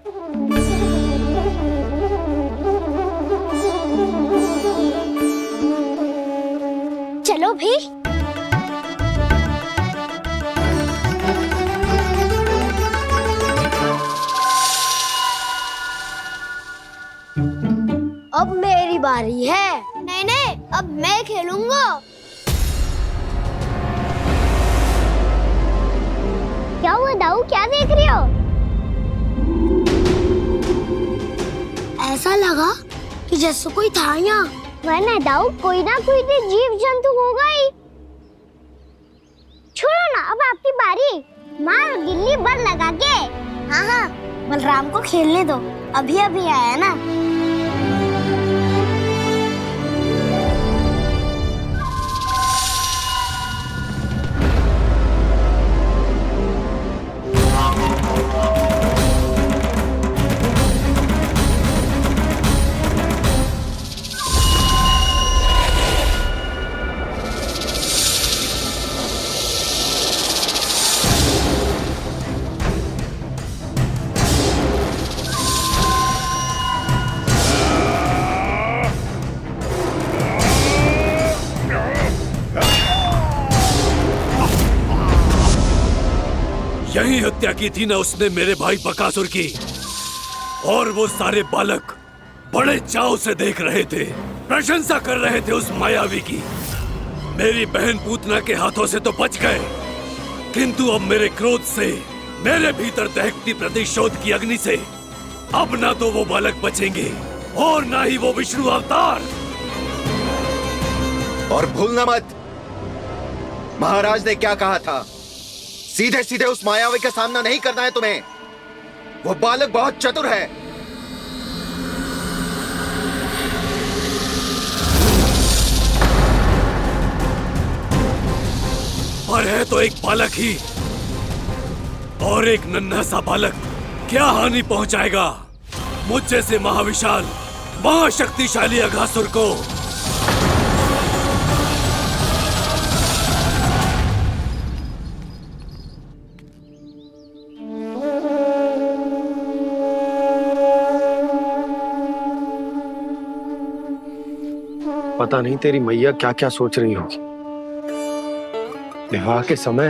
चलो भी। अब मेरी बारी है। नहीं नहीं, अब मैं खेलूंगा। क्या हुआ दाऊ, क्या देख रही हो? ऐसा लगा कि जैसे कोई था यहाँ। वरना दाऊ कोई ना कोई तो जीव जंतु होगा ही। छोड़ो ना, अब आपकी बारी। मार गिल्ली बल लगा के। हाँ हाँ, बलराम को खेलने दो, अभी अभी आया ना। यही हत्या की थी ना उसने मेरे भाई बकासुर की। और वो सारे बालक बड़े चाव से देख रहे थे, प्रशंसा कर रहे थे उस मायावी की। मेरी बहन पूतना के हाथों से तो बच गए, किंतु अब मेरे क्रोध से, मेरे भीतर दहकती प्रतिशोध की अग्नि से अब ना तो वो बालक बचेंगे और ना ही वो विष्णु अवतार। और भूलना मत, महाराज ने क्या कहा था, सीधे सीधे उस मायावी का सामना नहीं करना है तुम्हें। वो बालक बहुत चतुर है। पर है तो एक बालक ही, और एक नन्हा सा बालक क्या हानि पहुंचाएगा मुझ जैसे महाविशाल महाशक्तिशाली अघासुर को। पता नहीं तेरी मैया क्या क्या सोच रही होगी। विवाह के समय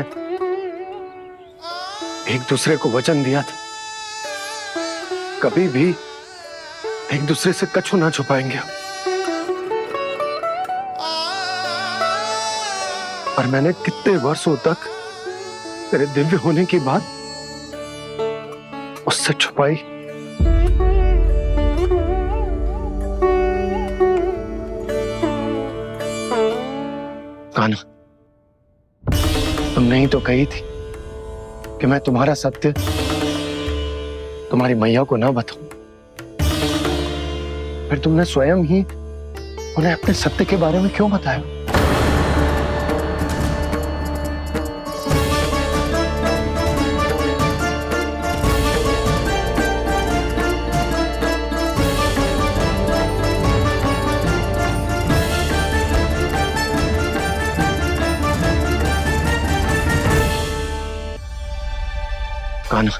एक दूसरे को वचन दिया था, कभी भी एक दूसरे से कछु ना छुपाएंगे। पर मैंने कितने वर्षों तक तेरे दिव्य होने की बात उससे छुपाई। कान्हा, तुमने ही तो कही थी कि मैं तुम्हारा सत्य तुम्हारी मैया को ना बताऊं। फिर तुमने स्वयं ही उन्हें अपने सत्य के बारे में क्यों बताया? कान्हा,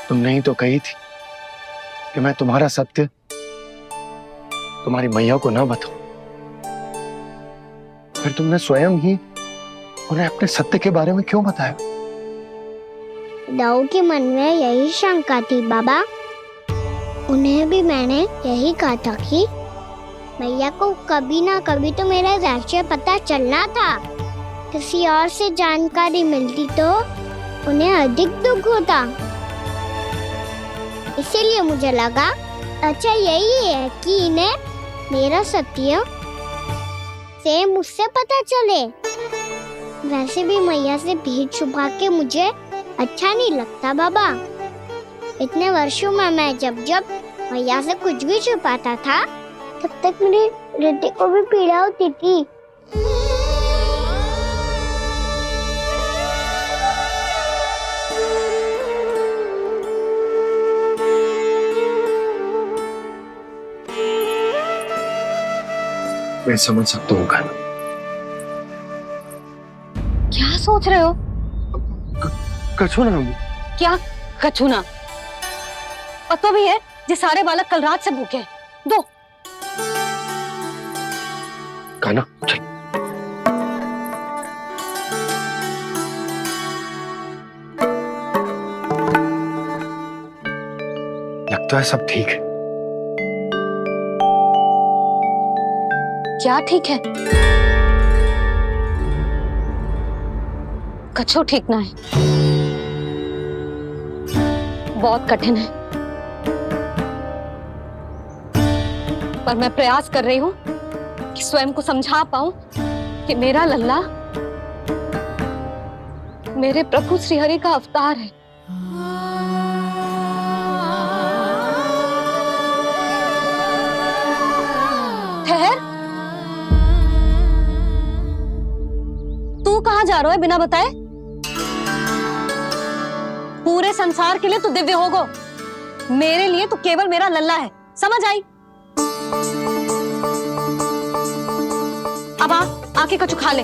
तुमने ही तो कही थी कि मैं तुम्हारा सत्य तुम्हारी मैया को ना बताऊं। फिर तुमने स्वयं ही उन्हें अपने सत्य के बारे में क्यों बताया? दाऊ के मन में यही शंका थी बाबा। उन्हें भी मैंने यही कहा था कि मैया को कभी ना कभी तो मेरा रहस्य पता चलना था। किसी और से जानकारी मिलती तो उन्हें अधिक दुख होता। इसीलिए मुझे लगा अच्छा यही है कि इन्हें मेरा सत्य से मुझसे पता चले। वैसे भी मैया से भेद छुपा के मुझे अच्छा नहीं लगता बाबा। इतने वर्षों में मैं जब जब मैया से कुछ भी छुपाता था तब तक मेरी हृदय को भी पीड़ा होती थी। मैं समझ सकता हूँ कान्हा। क्या सोच रहे हो? कछु ना, क्या कछु ना? पता भी है ये सारे बालक कल रात से भूखे हैं। दो। कान्हा चल। लगता है सब ठीक है। क्या ठीक है? कछु ठीक ना है। बहुत कठिन है, पर मैं प्रयास कर रही हूं कि स्वयं को समझा पाऊं कि मेरा लल्ला मेरे प्रभु श्रीहरि का अवतार है। ठहर, तू कहां जा रहा है बिना बताए? पूरे संसार के लिए तू दिव्य होगो, मेरे लिए तू केवल मेरा लल्ला है, समझ आई? अब आके कछु खा ले।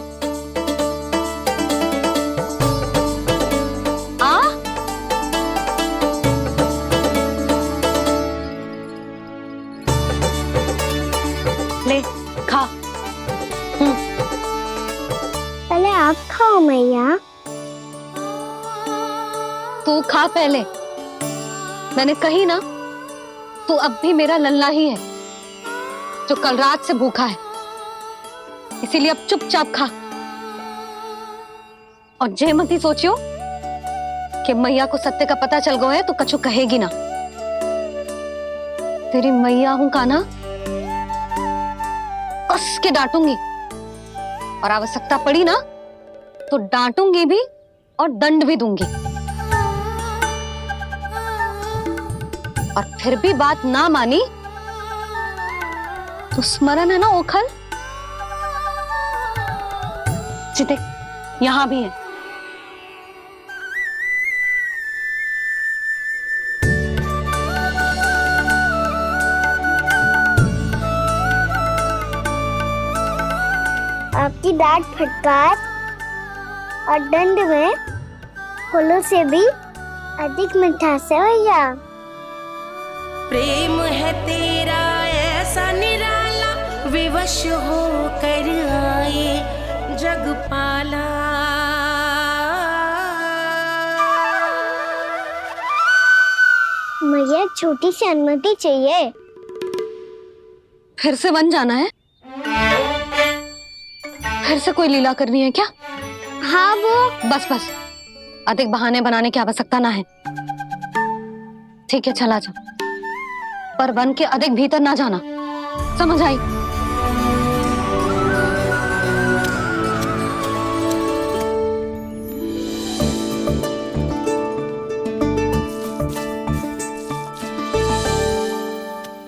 ले खा। पहले आप खाओ मैया। तू खा पहले। मैंने कही ना, तू अब भी मेरा लल्ला ही है जो कल रात से भूखा है, इसीलिए अब चुपचाप खा। और जे मत ही सोचियो कि मैया को सत्य का पता चल गया है तो कछु कहेगी ना। तेरी मैया हूं कान्हा, कस के डांटूंगी, और आवश्यकता पड़ी ना तो डांटूंगी भी और दंड भी दूंगी। और फिर भी बात ना मानी तो स्मरण है ना ओखल? देख, यहां भी है। आपकी डांट फटकार और दंड में फूलों से भी अधिक मिठास है भैया। प्रेम है तेरा ऐसा निराला, विवश हो कर आए जगपाला। मैया छोटी सी अनुमति चाहिए। फिर से वन जाना है? फिर से कोई लीला करनी है क्या? हाँ वो। बस बस, अधिक बहाने बनाने की आवश्यकता ना है। ठीक है, चला जा, पर वन के अधिक भीतर ना जाना, समझ आई?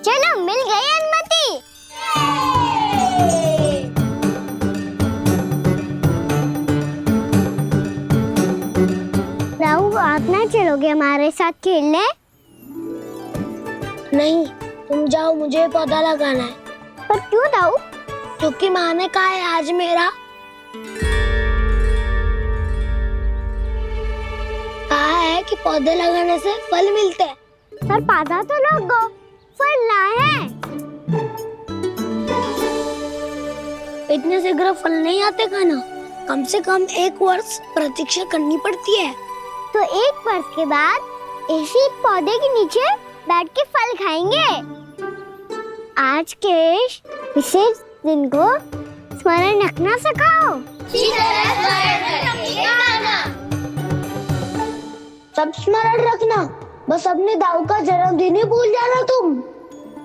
चलो, मिल गई अनुमति। राहु, आप ना चलोगे हमारे साथ खेलने? नहीं, तुम जाओ, मुझे पौधा लगाना है। पर क्यों दाऊ? क्योंकि माँ ने कहा है आज मेरा कहा है कि पौधे लगाने से फल मिलते हैं। पर पौधा तो लगो, फल ना है। इतने शीघ्र फल नहीं आते कान्हा, कम से कम 1 वर्ष प्रतीक्षा करनी पड़ती है। तो 1 वर्ष के बाद इसी पौधे के नीचे बैठ के फल खाएंगे। आज के विशेष दिन को स्मरण रखना सिखाओ। सब स्मरण रखना, बस अपने दाऊ का जन्मदिन ही भूल जाना तुम।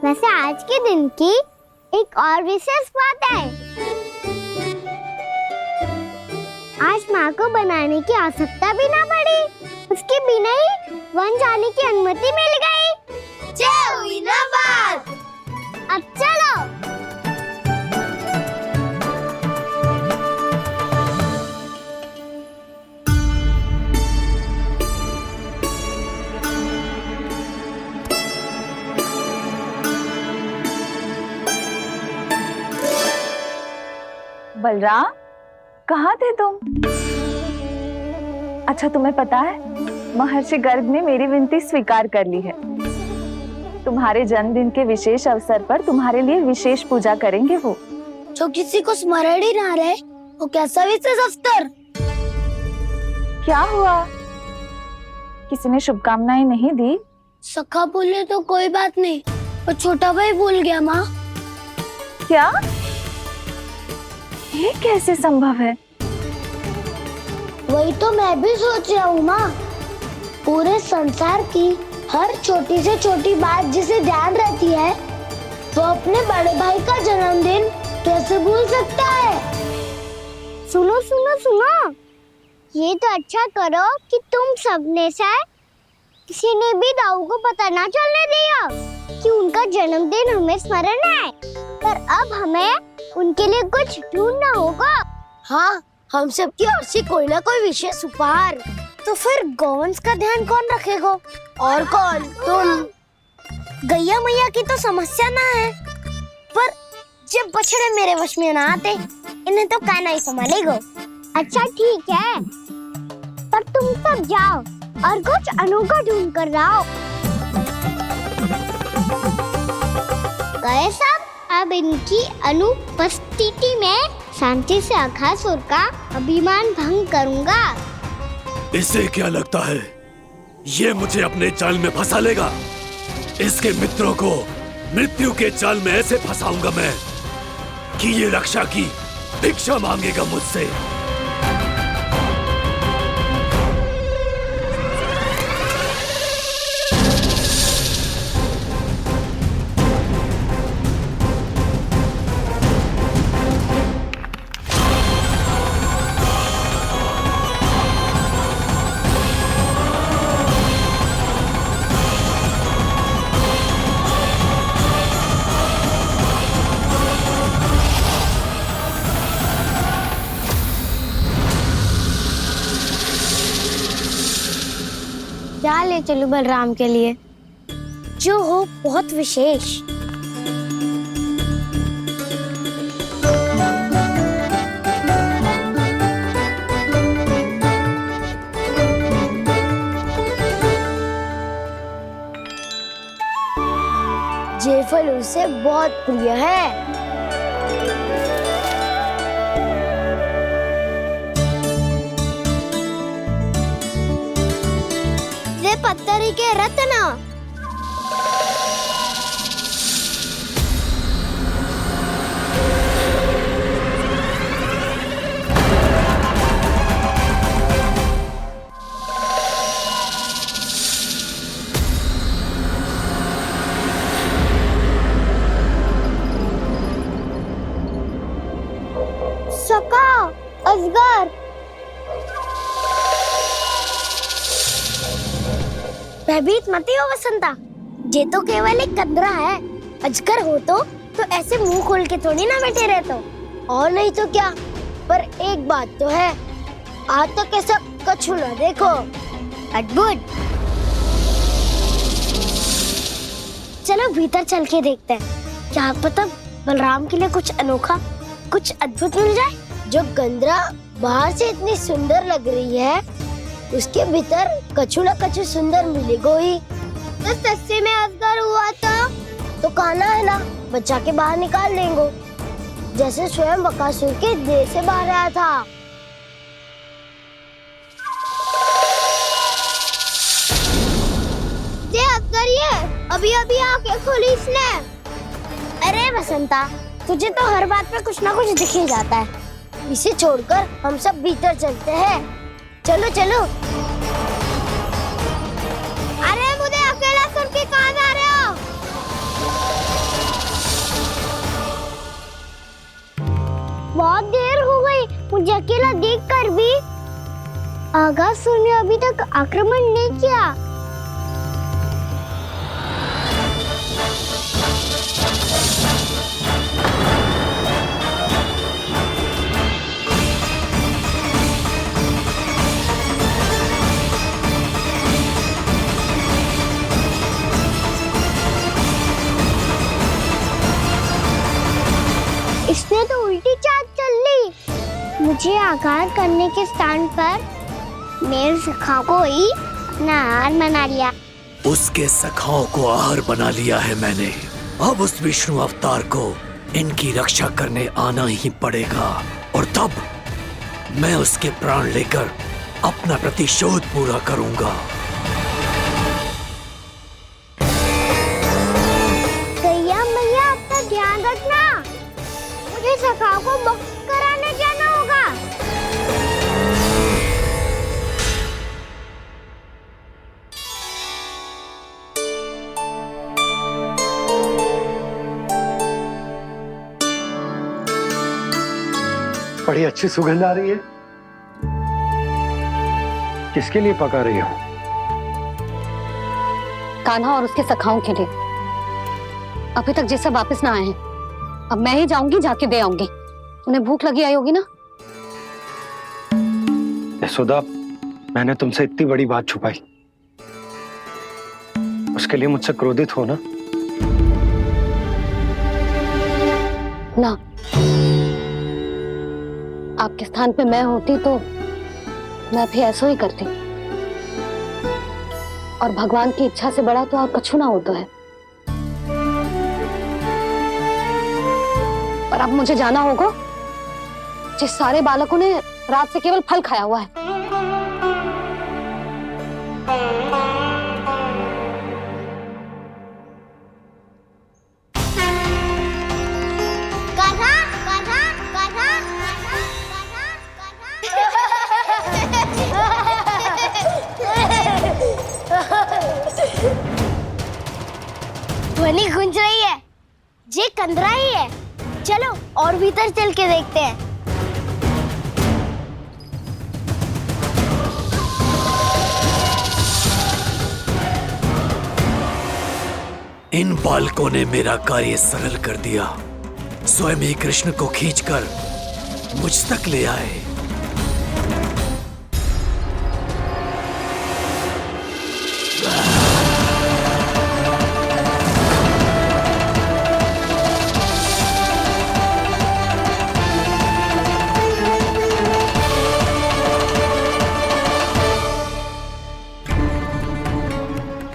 वैसे आज के दिन की एक और विशेष बात है। आज माँ को बनाने की आवश्यकता भी ना पड़ी, उसके बिना ही वन जाने की अनुमति मिल गई। जय हुई ना बात। अब चलो। बलराम, कहाँ थे तुम? अच्छा, तुम्हें पता है महर्षि गर्ग ने मेरी विनती स्वीकार कर ली है। तुम्हारे जन्मदिन के विशेष अवसर पर तुम्हारे लिए विशेष पूजा करेंगे वो। जो किसी को स्मरण ही ना रहे वो कैसा विशेष अवसर? क्या हुआ, किसी ने शुभकामनाएं नहीं दी? सखा बोले तो कोई बात नहीं, पर छोटा भाई भूल गया माँ। क्या? ये कैसे संभव है? वही तो मैं भी सोच रहा हूँ माँ। पूरे संसार की हर छोटी से छोटी बात जिसे ध्यान रहती है, वो अपने बड़े भाई का जन्मदिन कैसे भूल सकता है? सुनो सुनो सुनो, ये तो अच्छा करो कि तुम सबने से किसी ने भी दाऊ को पता ना चलने दिया कि उनका जन्मदिन हमें स्मरण है। पर अब हमें उनके लिए कुछ ढूंढना होगा। हाँ, हम सबकी ओर से कोई ना कोई विशेष उपहार। तो फिर गोवंश का ध्यान कौन रखेगा? और कौन? तुम। गैया मैया की तो समस्या ना है, पर जब बछड़े मेरे वश में ना आते, इन्हें तो कान्हा ही संभालेगा। अच्छा ठीक है, पर तुम सब जाओ और कुछ अनोखा ढूंढ कर लाओ। गए सब? अब इनकी अनुपस्थिति में शांति से अघासुर का अभिमान भंग करूंगा। इसे क्या लगता है ये मुझे अपने जाल में फंसा लेगा? इसके मित्रों को मृत्यु के जाल में ऐसे फंसाऊंगा मैं कि ये रक्षा की भिक्षा मांगेगा मुझसे। क्या ले चलूं बलराम के लिए जो हो बहुत विशेष? ये फल उसे बहुत प्रिय है। पत्थरी के रत्न। सका, अजगर। भयभीत मत हो वसंता, ये तो केवल एक कंदरा है। अजगर हो तो ऐसे मुंह खोल के थोड़ी ना बैठे रहते हो। और नहीं तो क्या, पर एक बात तो है, आज तक ऐसा कछु ना देखो। अद्भुत। चलो भीतर चल के देखते हैं, क्या पता बलराम के लिए कुछ अनोखा, कुछ अद्भुत मिल जाए। जो कंदरा बाहर से इतनी सुंदर लग रही है, उसके भीतर कछु न कछु सुंदर मिलेगा ही। तो सस्ते में अजगर हुआ तो कान्हा है ना, बच्चा के बाहर निकाल देंगे, जैसे स्वयं बकासुर के देह से बाहर आया था। ये अजगर ये अभी अभी आंखें खोली इसने। अरे बसंता, तुझे तो हर बात पे कुछ ना कुछ दिख ही जाता है। इसे छोड़कर हम सब भीतर चलते हैं। चलो चलो। अरे मुझे अकेला सुन के कहाँ जा रहे हो? बहुत देर हो गई, मुझे अकेला देखकर भी अघासुर ने अभी तक आक्रमण नहीं किया। इसने तो उल्टी चाल चल ली। मुझे आघात करने के स्थान पर मेरे सखा को ही अपना आहार बना लिया। उसके सखाओं को आहार बना लिया है मैंने। अब उस विष्णु अवतार को इनकी रक्षा करने आना ही पड़ेगा, और तब मैं उसके प्राण लेकर अपना प्रतिशोध पूरा करूंगा। गैया मैया अपना ध्यान रखना, मुझे सखा को मुक्त कराने जाना होगा। बड़ी अच्छी सुगंध आ रही है। किसके लिए पका रही हो? कान्हा और उसके सखाओं के लिए। अभी तक जैसे वापस ना आए हैं, अब मैं ही जाऊंगी, जाके दे आऊंगी। उन्हें भूख लगी आई होगी ना। यशोदा, मैंने तुमसे इतनी बड़ी बात छुपाई, उसके लिए मुझसे क्रोधित हो ना? ना, आपके स्थान पे मैं होती तो मैं भी ऐसा ही करती, और भगवान की इच्छा से बड़ा तो और कछु ना होता है। पर अब मुझे जाना होगा। जिस सारे बालकों ने रात से केवल फल खाया हुआ है। कान्हा, कान्हा, कान्हा, ध्वनि गूंज रही है, ये कंदरा ही है। चलो और भीतर चल के देखते हैं। इन बालकों ने मेरा कार्य सरल कर दिया। स्वयं ही कृष्ण को खींचकर मुझ तक ले आए।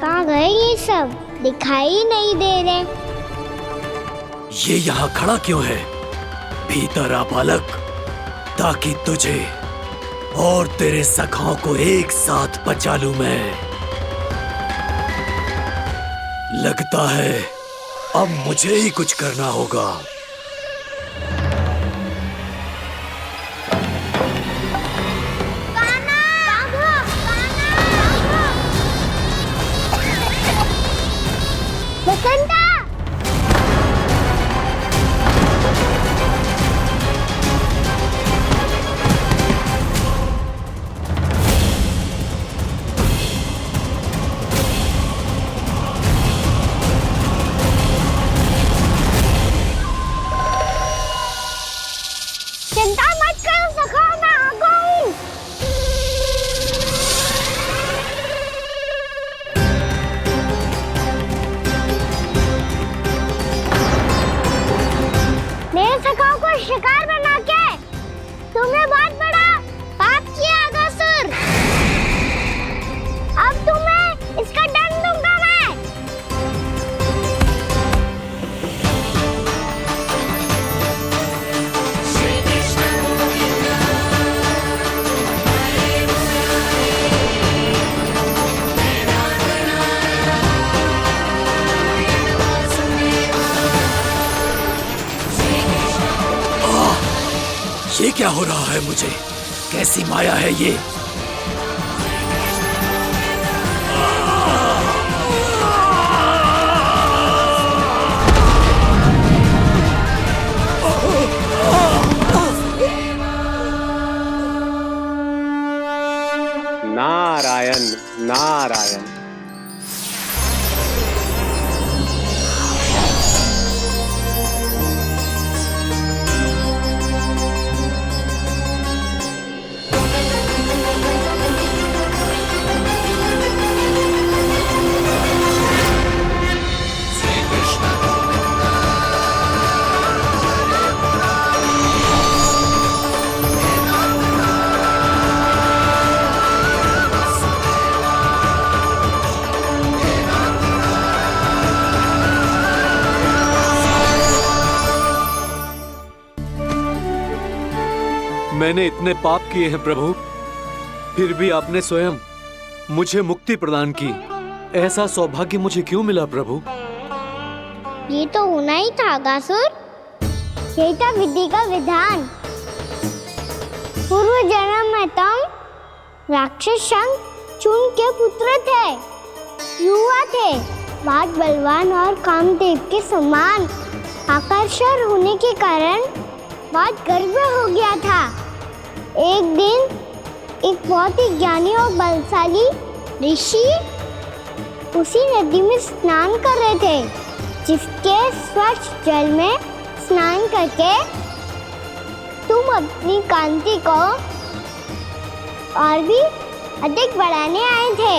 कहाँ गए ये सब? दिखाई नहीं दे रहे। ये यहाँ खड़ा क्यों है? भीतर आ बालक, ताकि तुझे और तेरे सखाओं को एक साथ बचा लूं मैं। लगता है अब मुझे ही कुछ करना होगा। बसंता! चिंता मत करो सखा, मैं आ गई। मेरे सखाओं को शिकार बना के तुमने बहुत बड़ा पाप किया अगासुर। अब तुम्हें इसका दंड दूंगा मैं। ये क्या हो रहा है मुझे? कैसी माया है ये? नारायण नारायण। मैंने इतने पाप किए हैं प्रभु, फिर भी आपने स्वयं मुझे मुक्ति प्रदान की। ऐसा सौभाग्य मुझे क्यों मिला प्रभु? ये तो होना ही था अगासुर। यही था विधि का विधान। पूर्व जन्म में तुम राक्षस शंखचूर्ण के पुत्र थे, युवा थे, बहुत बलवान और कामदेव के समान आकर्षण होने के कारण बहुत गर्व हो गया था। एक दिन एक बहुत ही ज्ञानी और बलशाली ऋषि उसी नदी में स्नान कर रहे थे, जिसके स्वच्छ जल में स्नान करके तुम अपनी कांति को और भी अधिक बढ़ाने आए थे।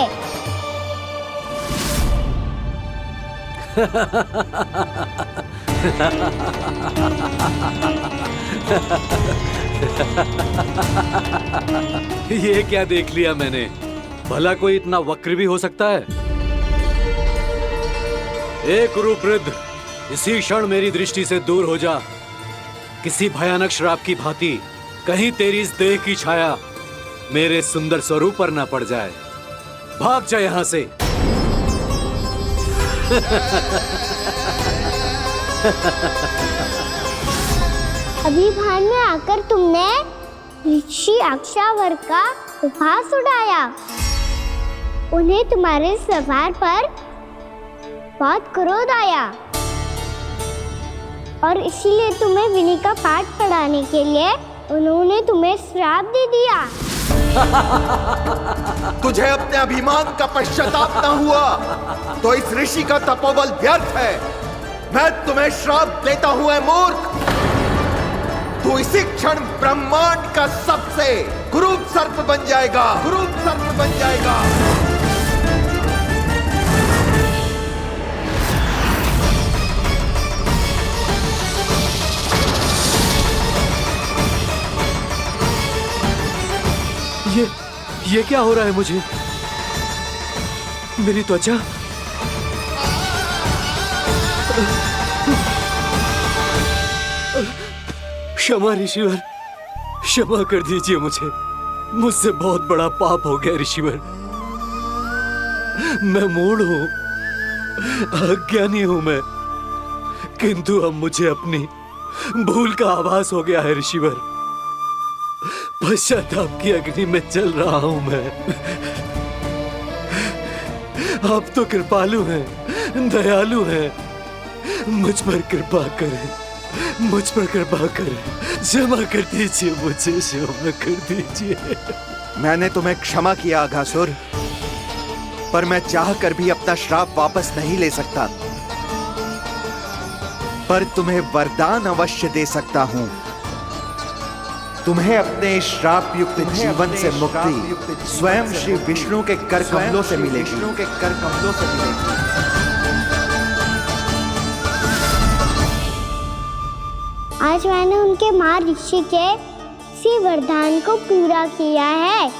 ये क्या देख लिया मैंने? भला कोई इतना वक्र भी हो सकता है? एक कुरुवृद्ध, इसी क्षण मेरी दृष्टि से दूर हो जा। किसी भयानक श्राप की भांति कहीं तेरी इस देह की छाया मेरे सुंदर स्वरूप पर न पड़ जाए। भाग जा यहाँ से। अभी भान में आकर तुमने ऋषि अक्षावर का उपहास उड़ाया। उन्हें तुम्हारे व्यवहार पर बहुत क्रोध आया और इसीलिए तुम्हें विनय का पाठ पढ़ाने के लिए उन्होंने तुम्हें श्राप दे दिया। तुझे अपने अभिमान का पश्चाताप न हुआ तो इस ऋषि का तपोबल व्यर्थ है। मैं तुम्हें श्राप देता हूं, ऐ मूर्ख। तू इसी क्षण ब्रह्मांड का सबसे कुरूप सर्प बन जाएगा, कुरूप सर्प बन जाएगा। ये क्या हो रहा है मुझे? मेरी त्वचा क्षमा ऋषिवर, क्षमा कर दीजिए मुझे। मुझसे बहुत बड़ा पाप हो गया ऋषिवर। मैं मूढ़ हूं, अज्ञानी हूं मैं, किंतु अब मुझे अपनी भूल का आभास हो गया है ऋषिवर। पश्चाताप की अग्नि में जल रहा हूं मैं। आप तो कृपालु हैं, दयालु हैं, मुझ पर कृपा करें, मुझ पर कृपा करें। क्षमा कर दीजिए मुझे, क्षमा कर दीजिए। मैंने तुम्हें क्षमा किया अघासुर, पर मैं चाहकर भी अपना श्राप वापस नहीं ले सकता। पर तुम्हें वरदान अवश्य दे सकता हूं। तुम्हें अपने श्राप युक्त जीवन से मुक्ति स्वयं श्री विष्णु के कर कमलों से मिलेगी, विष्णु के कर कमलों से मिलेगी। आज मैंने उनके मां ऋषि के इसी वरदान को पूरा किया है।